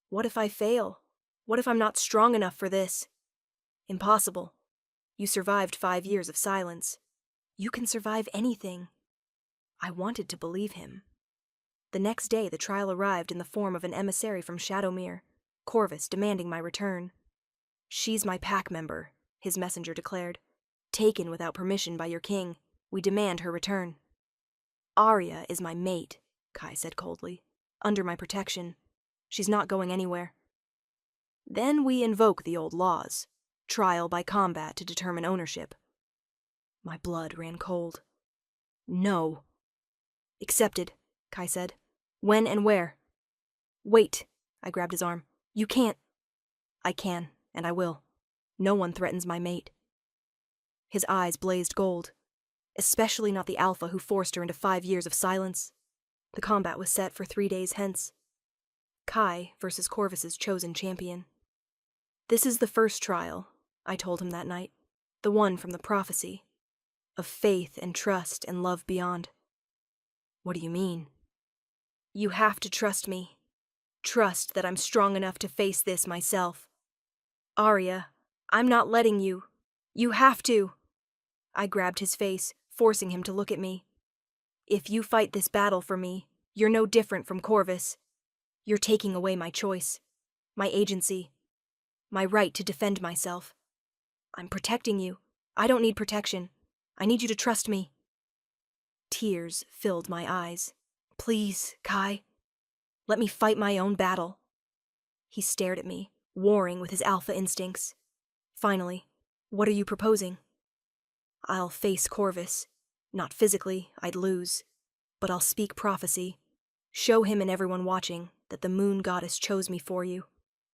What if I fail? What if I'm not strong enough for this? Impossible. You survived 5 years of silence. You can survive anything. I wanted to believe him. The next day, the trial arrived in the form of an emissary from Shadowmere, Corvus demanding my return. She's my pack member, his messenger declared. Taken without permission by your king. We demand her return. Arya is my mate, Kai said coldly. Under my protection. She's not going anywhere. Then we invoke the old laws. Trial by combat to determine ownership. My blood ran cold. No. Accepted, Kai said. When and where? Wait, I grabbed his arm. You can't. I can, and I will. No one threatens my mate. His eyes blazed gold, especially not the alpha who forced her into 5 years of silence. The combat was set for 3 days hence. Kai versus Corvus's chosen champion. This is the first trial, I told him that night, the one from the prophecy, of faith and trust and love beyond. What do you mean? You have to trust me. Trust that I'm strong enough to face this myself. Arya, I'm not letting you. You have to. I grabbed his face, forcing him to look at me. If you fight this battle for me, you're no different from Corvus. You're taking away my choice, my agency, my right to defend myself. I'm protecting you. I don't need protection. I need you to trust me. Tears filled my eyes. Please, Kai. Let me fight my own battle. He stared at me, warring with his alpha instincts. Finally, what are you proposing? I'll face Corvus. Not physically, I'd lose. But I'll speak prophecy. Show him and everyone watching that the moon goddess chose me for you,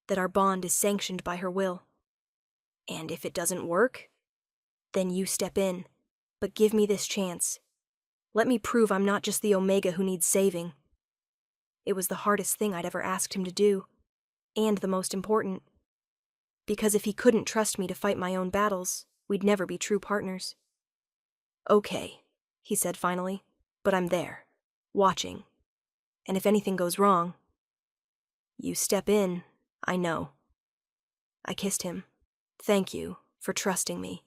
that our bond is sanctioned by her will. And if it doesn't work, then you step in. But give me this chance. Let me prove I'm not just the Omega who needs saving. It was the hardest thing I'd ever asked him to do, and the most important. Because if he couldn't trust me to fight my own battles, we'd never be true partners. Okay, he said finally, but I'm there, watching. And if anything goes wrong, you step in, I know. I kissed him. Thank you for trusting me.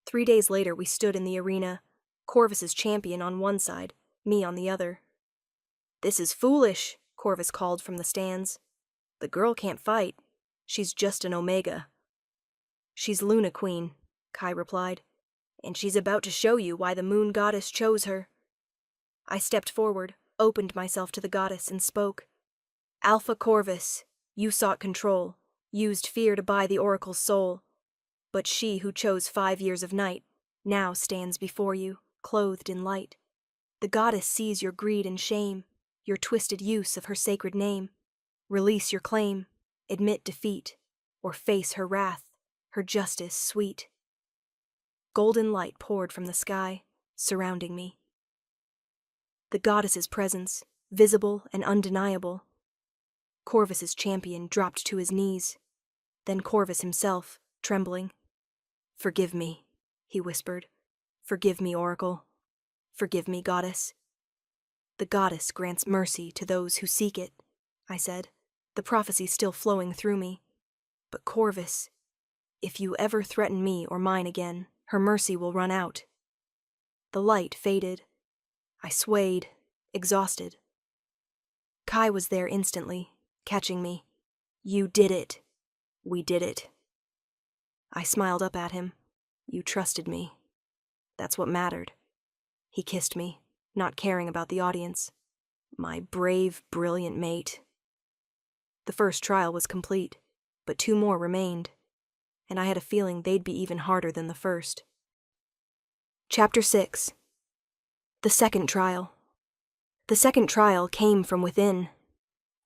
3 days later, we stood in the arena, Corvus's champion on one side, me on the other. This is foolish, Corvus called from the stands. The girl can't fight. She's just an Omega. She's Luna Queen, Kai replied, and she's about to show you why the moon goddess chose her. I stepped forward, opened myself to the goddess, and spoke. Alpha Corvus, you sought control, used fear to buy the oracle's soul. But she who chose 5 years of night now stands before you, clothed in light. The goddess sees your greed and shame, your twisted use of her sacred name. Release your claim, admit defeat, or face her wrath, her justice sweet. Golden light poured from the sky, surrounding me. The goddess's presence, visible and undeniable. Corvus's champion dropped to his knees, then Corvus himself, trembling. Forgive me, he whispered. Forgive me, Oracle. Forgive me, Goddess. The goddess grants mercy to those who seek it, I said, the prophecy still flowing through me. But Corvus, if you ever threaten me or mine again, her mercy will run out. The light faded. I swayed, exhausted. Kai was there instantly, catching me. You did it. We did it. I smiled up at him. You trusted me. That's what mattered. He kissed me, not caring about the audience. My brave, brilliant mate. The first trial was complete, but 2 more remained, and I had a feeling they'd be even harder than the first. Chapter 6. The second trial. The second trial came from within.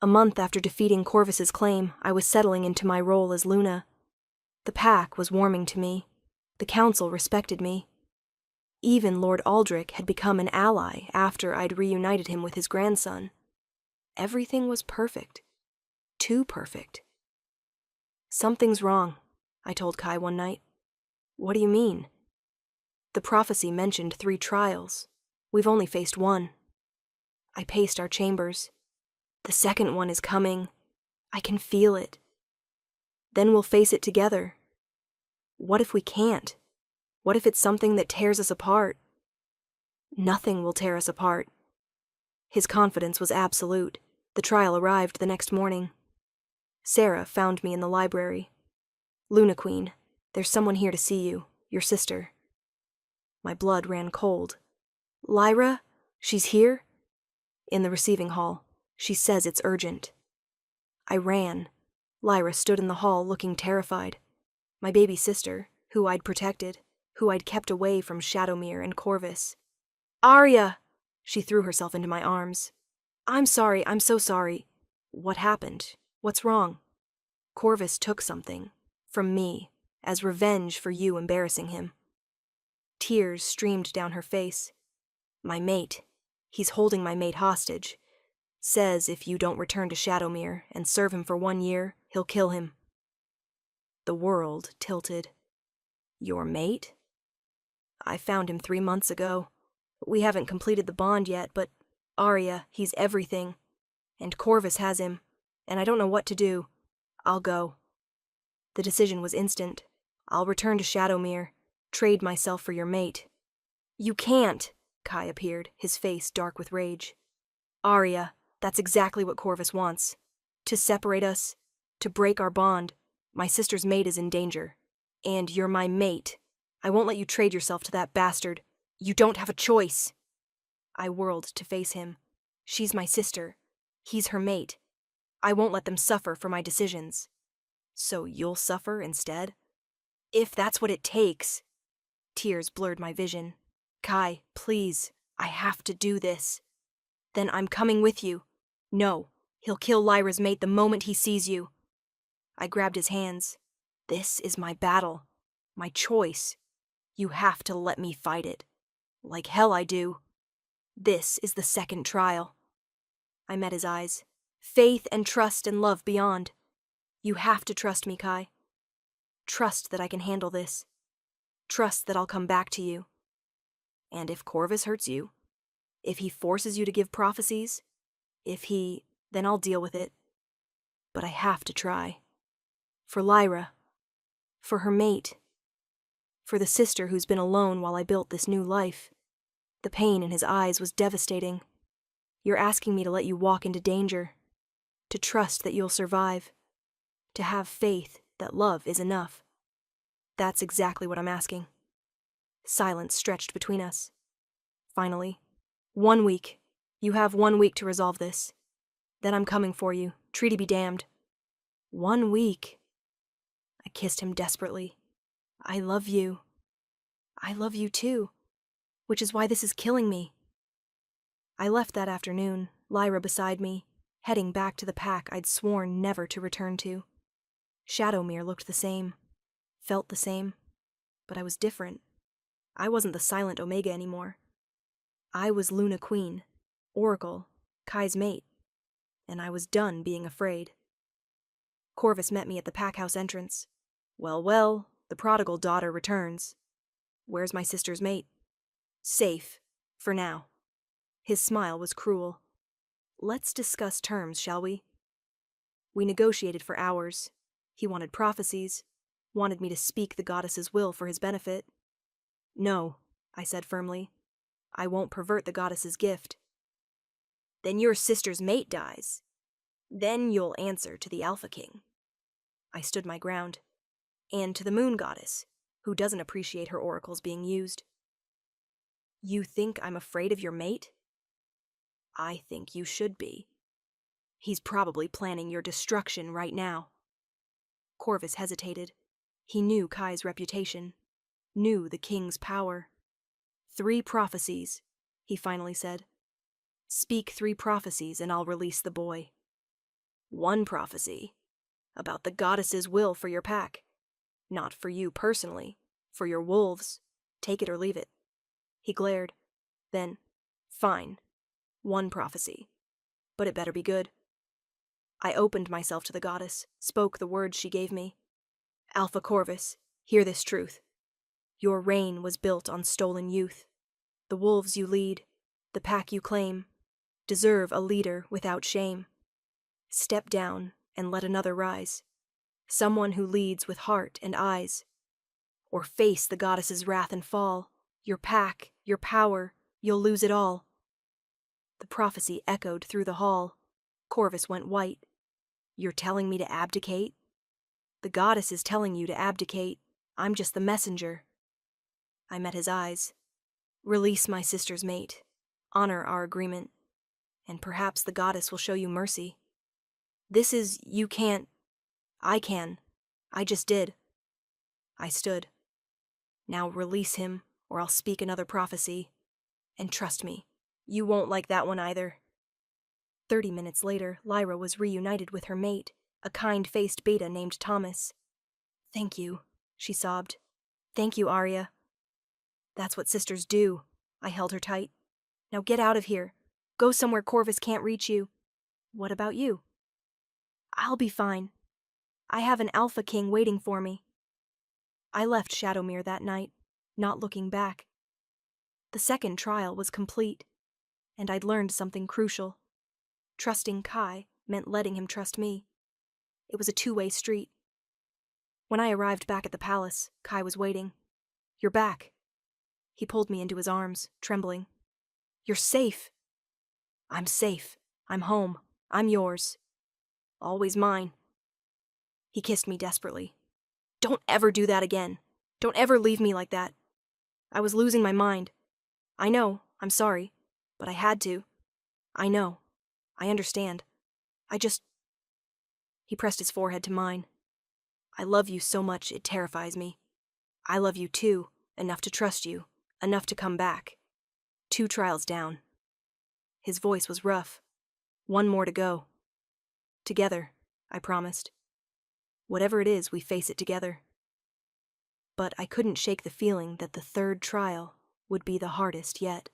A month after defeating Corvus's claim, I was settling into my role as Luna. The pack was warming to me. The council respected me. Even Lord Aldrich had become an ally after I'd reunited him with his grandson. Everything was perfect. Too perfect. Something's wrong, I told Kai one night. What do you mean? The prophecy mentioned 3 trials. We've only faced 1. I paced our chambers. The second one is coming. I can feel it. Then we'll face it together. What if we can't? What if it's something that tears us apart? Nothing will tear us apart. His confidence was absolute. The trial arrived the next morning. Sarah found me in the library. Luna Queen, there's someone here to see you, your sister. My blood ran cold. Lyra? She's here? In the receiving hall. She says it's urgent. I ran. Lyra stood in the hall looking terrified. My baby sister, who I'd protected, who I'd kept away from Shadowmere and Corvus. Arya! She threw herself into my arms. I'm sorry, I'm so sorry. What happened? What's wrong? Corvus took something from me as revenge for you embarrassing him. Tears streamed down her face. My mate, he's holding my mate hostage. Says if you don't return to Shadowmere and serve him for 1 year, he'll kill him. The world tilted. Your mate? I found him 3 months ago. We haven't completed the bond yet, but Arya, he's everything. And Corvus has him, and I don't know what to do. I'll go. The decision was instant. I'll return to Shadowmere, trade myself for your mate. You can't, Kai appeared, his face dark with rage. Arya, that's exactly what Corvus wants. To separate us, to break our bond. My sister's mate is in danger. And you're my mate. I won't let you trade yourself to that bastard. You don't have a choice. I whirled to face him. She's my sister. He's her mate. I won't let them suffer for my decisions. So you'll suffer instead? If that's what it takes. Tears blurred my vision. Kai, please, I have to do this. Then I'm coming with you. No, he'll kill Lyra's mate the moment he sees you. I grabbed his hands. This is my battle. My choice. You have to let me fight it. Like hell I do. This is the second trial. I met his eyes. Faith and trust and love beyond. You have to trust me, Kai. Trust that I can handle this. Trust that I'll come back to you. And if Corvus hurts you, if he forces you to give prophecies, then I'll deal with it. But I have to try. For Lyra. For her mate. For the sister who's been alone while I built this new life. The pain in his eyes was devastating. You're asking me to let you walk into danger. To trust that you'll survive. To have faith that love is enough. That's exactly what I'm asking. Silence stretched between us. Finally, 1 week. You have 1 week to resolve this. Then I'm coming for you, treaty be damned. 1 week. I kissed him desperately. I love you. I love you too, which is why this is killing me. I left that afternoon, Lyra beside me, heading back to the pack I'd sworn never to return to. Shadowmere looked the same, felt the same, but I was different. I wasn't the silent Omega anymore. I was Luna Queen, Oracle, Kai's mate, and I was done being afraid. Corvus met me at the pack house entrance. Well, the prodigal daughter returns. Where's my sister's mate? Safe, for now. His smile was cruel. Let's discuss terms, shall we? We negotiated for hours. He wanted prophecies, wanted me to speak the goddess's will for his benefit. No, I said firmly. I won't pervert the goddess's gift. Then your sister's mate dies. Then you'll answer to the Alpha King. I stood my ground. And to the moon goddess, who doesn't appreciate her oracles being used. You think I'm afraid of your mate? I think you should be. He's probably planning your destruction right now. Corvus hesitated. He knew Kai's reputation, knew the king's power. 3 prophecies, he finally said. Speak 3 prophecies and I'll release the boy. 1 prophecy, about the goddess's will for your pack. Not for you personally, for your wolves. Take it or leave it. He glared. Then, fine. 1 prophecy. But it better be good. I opened myself to the goddess, spoke the words she gave me. Alpha Corvus, hear this truth. Your reign was built on stolen youth. The wolves you lead, the pack you claim, deserve a leader without shame. Step down and let another rise. Someone who leads with heart and eyes. Or face the goddess's wrath and fall. Your pack, your power, you'll lose it all. The prophecy echoed through the hall. Corvus went white. You're telling me to abdicate? The goddess is telling you to abdicate. I'm just the messenger. I met his eyes. Release my sister's mate. Honor our agreement. And perhaps the goddess will show you mercy. You can't. I can. I just did. I stood. Now release him, or I'll speak another prophecy. And trust me, you won't like that one either. 30 minutes later, Lyra was reunited with her mate, a kind-faced beta named Thomas. "Thank you," she sobbed. "Thank you, Arya." "That's what sisters do." I held her tight. "Now get out of here. Go somewhere Corvus can't reach you." "What about you?" "I'll be fine. I have an Alpha King waiting for me." I left Shadowmere that night, not looking back. The second trial was complete, and I'd learned something crucial. Trusting Kai meant letting him trust me. It was a two-way street. When I arrived back at the palace, Kai was waiting. "You're back." He pulled me into his arms, trembling. "You're safe." "I'm safe. I'm home. I'm yours. Always mine." He kissed me desperately. "Don't ever do that again. Don't ever leave me like that. I was losing my mind. I know, I'm sorry, but I had to. I know. I understand. I just..." He pressed his forehead to mine. "I love you so much it terrifies me. I love you too, enough to trust you, enough to come back. 2 trials down." His voice was rough. "1 more to go. Together," I promised. "Whatever it is, we face it together." But I couldn't shake the feeling that the 3rd trial would be the hardest yet.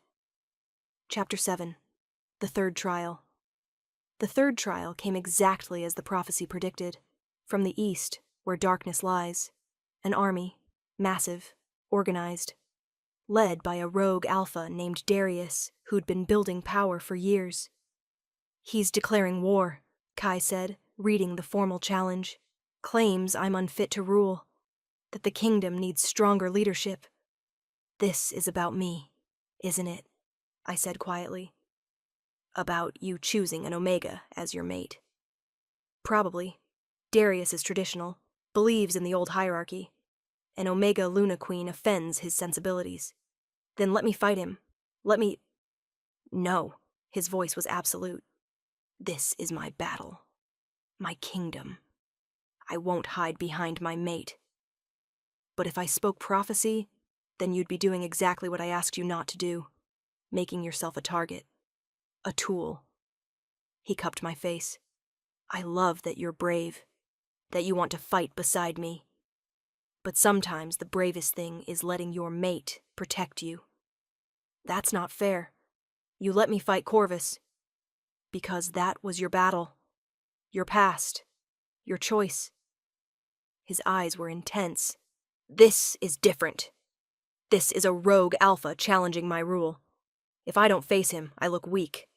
Chapter 7. The Third Trial. The 3rd trial came exactly as the prophecy predicted. From the east, where darkness lies, an army, massive, organized, led by a rogue alpha named Darius, who'd been building power for years. "He's declaring war," Kai said, reading the formal challenge. "Claims I'm unfit to rule, that the kingdom needs stronger leadership." "This is about me, isn't it?" I said quietly. "About you choosing an Omega as your mate." "Probably. Darius is traditional, believes in the old hierarchy. An Omega Luna Queen offends his sensibilities. Then let me fight him. Let me..." "No." His voice was absolute. "This is my battle. My kingdom. I won't hide behind my mate. But if I spoke prophecy, then you'd be doing exactly what I asked you not to do. Making yourself a target. A tool." He cupped my face. "I love that you're brave. That you want to fight beside me. But sometimes the bravest thing is letting your mate protect you. That's not fair. You let me fight Corvus. Because that was your battle. Your past. Your choice." His eyes were intense. "This is different. This is a rogue alpha challenging my rule. If I don't face him, I look weak.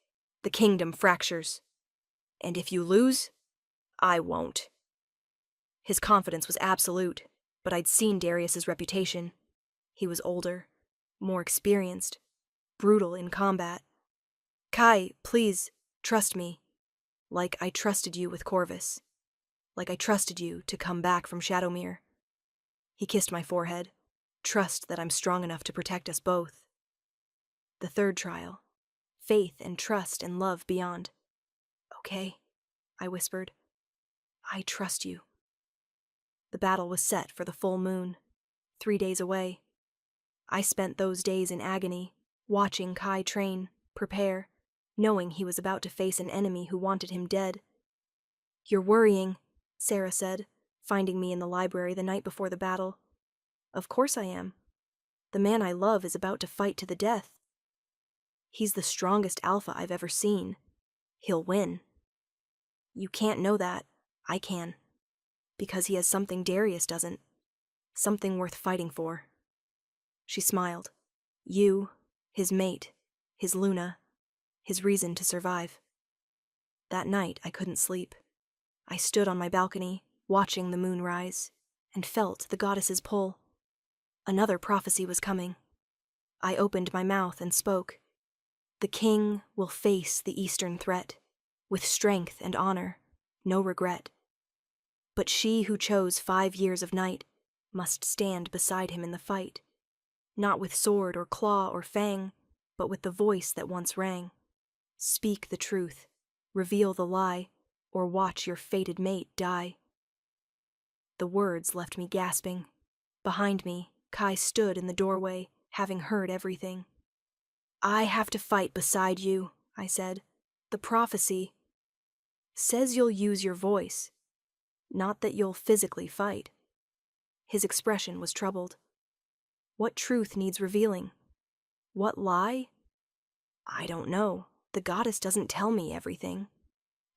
The kingdom fractures. And if you lose, I won't." His confidence was absolute, but I'd seen Darius's reputation. He was older, more experienced, brutal in combat. "Kai, please, trust me. Like I trusted you with Corvus. Like I trusted you to come back from Shadowmere." He kissed my forehead. "Trust that I'm strong enough to protect us both." The 3rd trial. Faith and trust and love beyond. "Okay," I whispered. "I trust you." The battle was set for the full moon, 3 days away. I spent those days in agony, watching Kai train, prepare, knowing he was about to face an enemy who wanted him dead. "You're worrying," Sarah said, finding me in the library the night before the battle. "Of course I am. The man I love is about to fight to the death. He's the strongest alpha I've ever seen. He'll win. You can't know that. I can. Because he has something Darius doesn't. Something worth fighting for." She smiled. "You, his mate, his Luna, his reason to survive." That night I couldn't sleep. I stood on my balcony, watching the moon rise, and felt the goddess's pull. Another prophecy was coming. I opened my mouth and spoke. "The king will face the eastern threat, with strength and honor, no regret. But she who chose 5 years of night must stand beside him in the fight, not with sword or claw or fang, but with the voice that once rang. Speak the truth, reveal the lie, or watch your fated mate die." The words left me gasping. Behind me, Kai stood in the doorway, having heard everything. "I have to fight beside you," I said. "The prophecy says you'll use your voice. Not that you'll physically fight. His expression was troubled. What truth needs revealing? What lie? I don't know. The goddess doesn't tell me everything.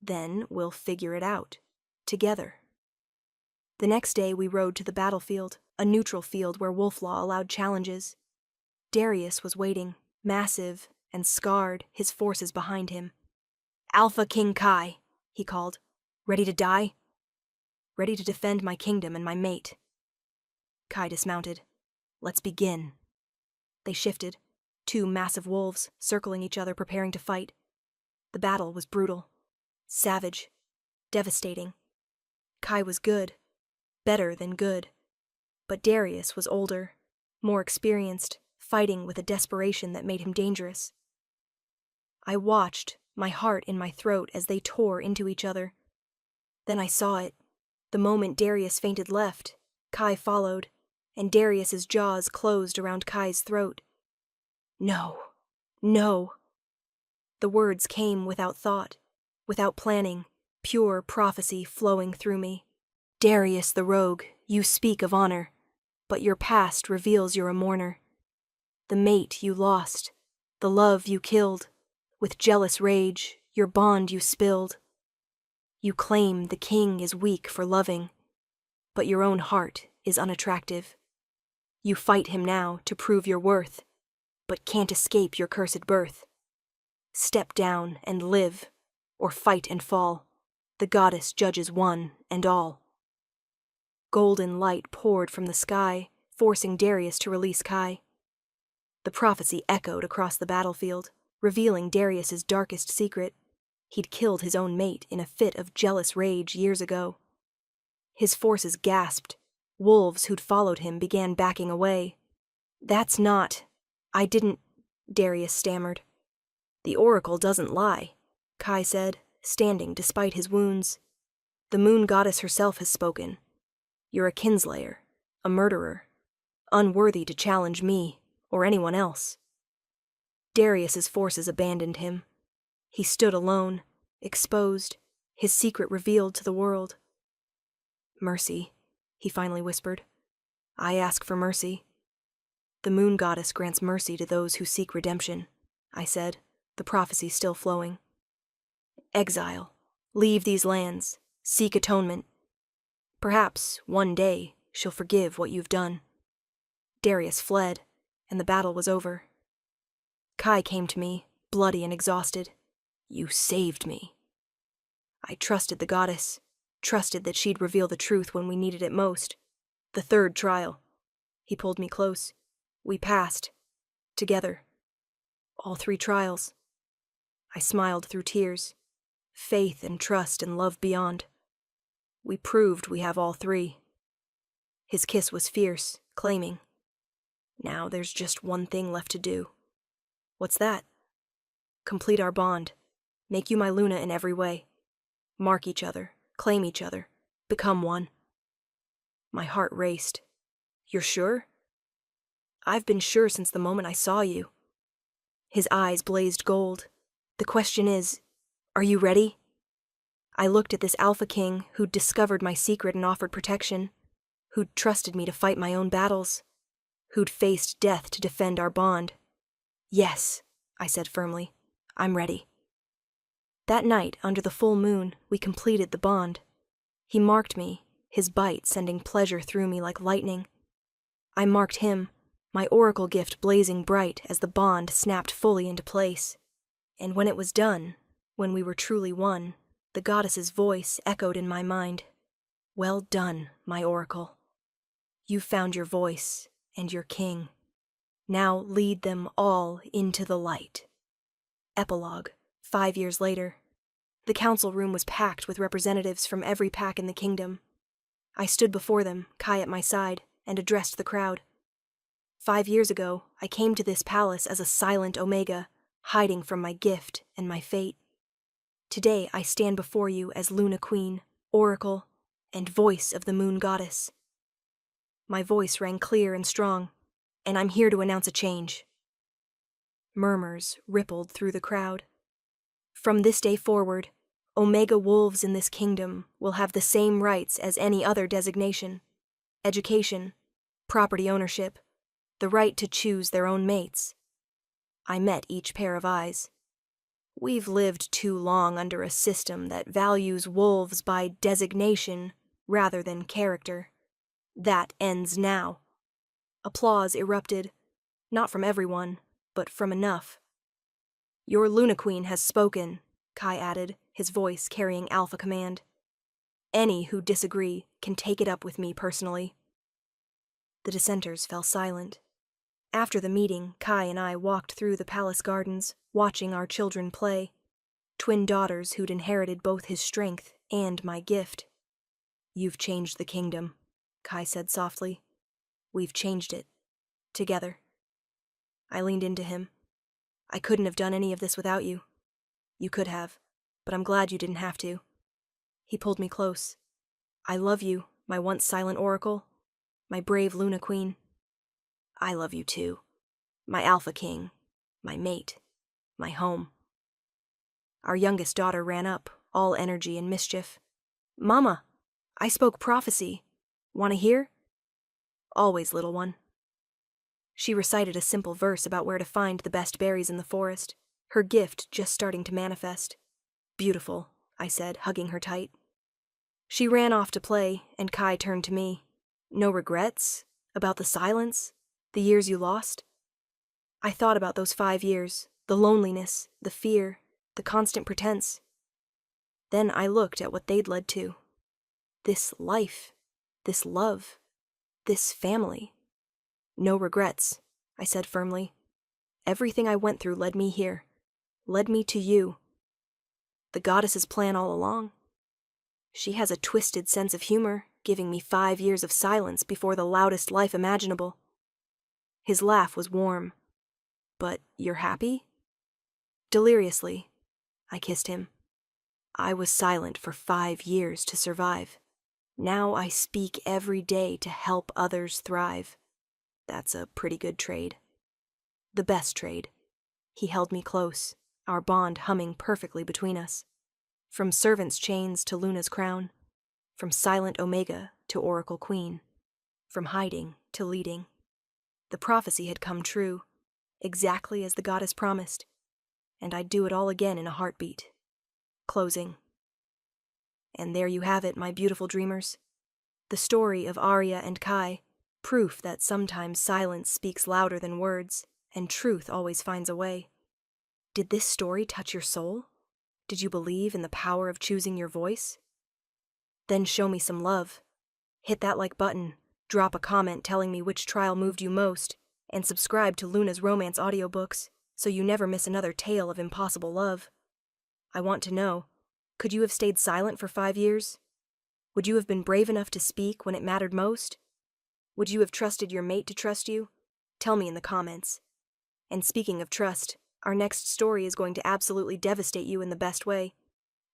Then we'll figure it out. Together. The next day we rode to the battlefield, a neutral field where wolf law allowed challenges. Darius was waiting, massive and scarred, his forces behind him. "Alpha King Kai," he called. "Ready to die?" "Ready to defend my kingdom and my mate." Kai dismounted. "Let's begin." They shifted, two massive wolves circling each other, preparing to fight. The battle was brutal, savage, devastating. Kai was good, better than good. But Darius was older, more experienced, fighting with a desperation that made him dangerous. I watched, my heart in my throat, as they tore into each other. Then I saw it. The moment Darius fainted left, Kai followed, and Darius's jaws closed around Kai's throat. "No, no." The words came without thought, without planning, pure prophecy flowing through me. "Darius the rogue, you speak of honor, but your past reveals you're a mourner. The mate you lost, the love you killed, with jealous rage, your bond you spilled. You claim the king is weak for loving, but your own heart is unattractive. You fight him now to prove your worth, but can't escape your cursed birth. Step down and live, or fight and fall. The goddess judges one and all." Golden light poured from the sky, forcing Darius to release Kai. The prophecy echoed across the battlefield, revealing Darius's darkest secret. He'd killed his own mate in a fit of jealous rage years ago. His forces gasped. Wolves who'd followed him began backing away. "That's not... I didn't..." Darius stammered. "The oracle doesn't lie," Kai said, standing despite his wounds. "The moon goddess herself has spoken. You're a kinslayer, a murderer, unworthy to challenge me or anyone else." Darius's forces abandoned him. He stood alone, exposed, his secret revealed to the world. "Mercy," he finally whispered. "I ask for mercy." "The moon goddess grants mercy to those who seek redemption," I said, the prophecy still flowing. "Exile. Leave these lands. Seek atonement. Perhaps, one day, she'll forgive what you've done." Darius fled, and the battle was over. Kai came to me, bloody and exhausted. "You saved me." I trusted the goddess, trusted that she'd reveal the truth when we needed it most. The third trial. He pulled me close. We passed. Together. All 3 trials. I smiled through tears. Faith and trust and love beyond. We proved we have all 3. His kiss was fierce, claiming. "Now there's just one thing left to do." "What's that?" "Complete our bond. Make you my Luna in every way. Mark each other, claim each other, become one." My heart raced. "You're sure?" "I've been sure since the moment I saw you." His eyes blazed gold. "The question is, are you ready?" I looked at this Alpha King who'd discovered my secret and offered protection, who'd trusted me to fight my own battles, who'd faced death to defend our bond. "Yes," I said firmly, "I'm ready." That night, under the full moon, we completed the bond. He marked me, his bite sending pleasure through me like lightning. I marked him, my oracle gift blazing bright as the bond snapped fully into place. And when it was done, when we were truly one, the goddess's voice echoed in my mind. "Well done, my oracle. You found your voice and your king. Now lead them all into the light." Epilogue, 5 years later. The council room was packed with representatives from every pack in the kingdom. I stood before them, Kai at my side, and addressed the crowd. 5 years ago, I came to this palace as a silent Omega, hiding from my gift and my fate. Today I stand before you as Luna Queen, Oracle, and voice of the Moon Goddess. My voice rang clear and strong, and I'm here to announce a change. Murmurs rippled through the crowd. From this day forward, Omega wolves in this kingdom will have the same rights as any other designation: education, property ownership, the right to choose their own mates. I met each pair of eyes. We've lived too long under a system that values wolves by designation rather than character. That ends now. Applause erupted, not from everyone, but from enough. Your Luna Queen has spoken, Kai added, his voice carrying alpha command. Any who disagree can take it up with me personally. The dissenters fell silent. After the meeting, Kai and I walked through the palace gardens, watching our children play, twin daughters who'd inherited both his strength and my gift. You've changed the kingdom, Kai said softly. We've changed it. Together. I leaned into him. I couldn't have done any of this without you. You could have, but I'm glad you didn't have to. He pulled me close. I love you, my once silent oracle, my brave Luna Queen. I love you too, my Alpha King, my mate, my home. Our youngest daughter ran up, all energy and mischief. Mama, I spoke prophecy. Want to hear? Always, little one. She recited a simple verse about where to find the best berries in the forest, her gift just starting to manifest. Beautiful, I said, hugging her tight. She ran off to play, and Kai turned to me. No regrets? About the silence? The years you lost? I thought about those 5 years, the loneliness, the fear, the constant pretense. Then I looked at what they'd led to. This life, this love, this family. No regrets, I said firmly. Everything I went through led me here, led me to you. The goddess's plan all along. She has a twisted sense of humor, giving me 5 years of silence before the loudest life imaginable. His laugh was warm. But you're happy? Deliriously, I kissed him. I was silent for 5 years to survive. Now I speak every day to help others thrive. That's a pretty good trade. The best trade. He held me close, our bond humming perfectly between us. From servant's chains to Luna's crown. From silent Omega to Oracle Queen. From hiding to leading. The prophecy had come true, exactly as the goddess promised, and I'd do it all again in a heartbeat. Closing. And there you have it, my beautiful dreamers. The story of Arya and Kai, proof that sometimes silence speaks louder than words, and truth always finds a way. Did this story touch your soul? Did you believe in the power of choosing your voice? Then show me some love. Hit that like button, drop a comment telling me which trial moved you most, and subscribe to Luna's romance audiobooks so you never miss another tale of impossible love. I want to know, could you have stayed silent for 5 years? Would you have been brave enough to speak when it mattered most? Would you have trusted your mate to trust you? Tell me in the comments. And speaking of trust, our next story is going to absolutely devastate you in the best way.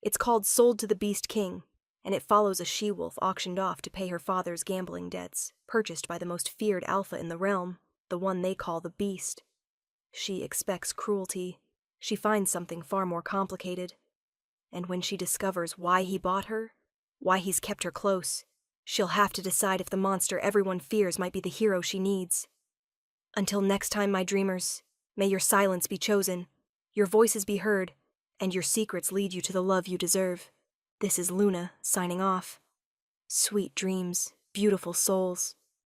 It's called Sold to the Beast King, and it follows a she-wolf auctioned off to pay her father's gambling debts, purchased by the most feared alpha in the realm, the one they call the Beast. She expects cruelty. She finds something far more complicated. And when she discovers why he bought her, why he's kept her close, she'll have to decide if the monster everyone fears might be the hero she needs. Until next time, my dreamers, may your silence be chosen, your voices be heard, and your secrets lead you to the love you deserve. This is Luna, signing off. Sweet dreams, beautiful souls.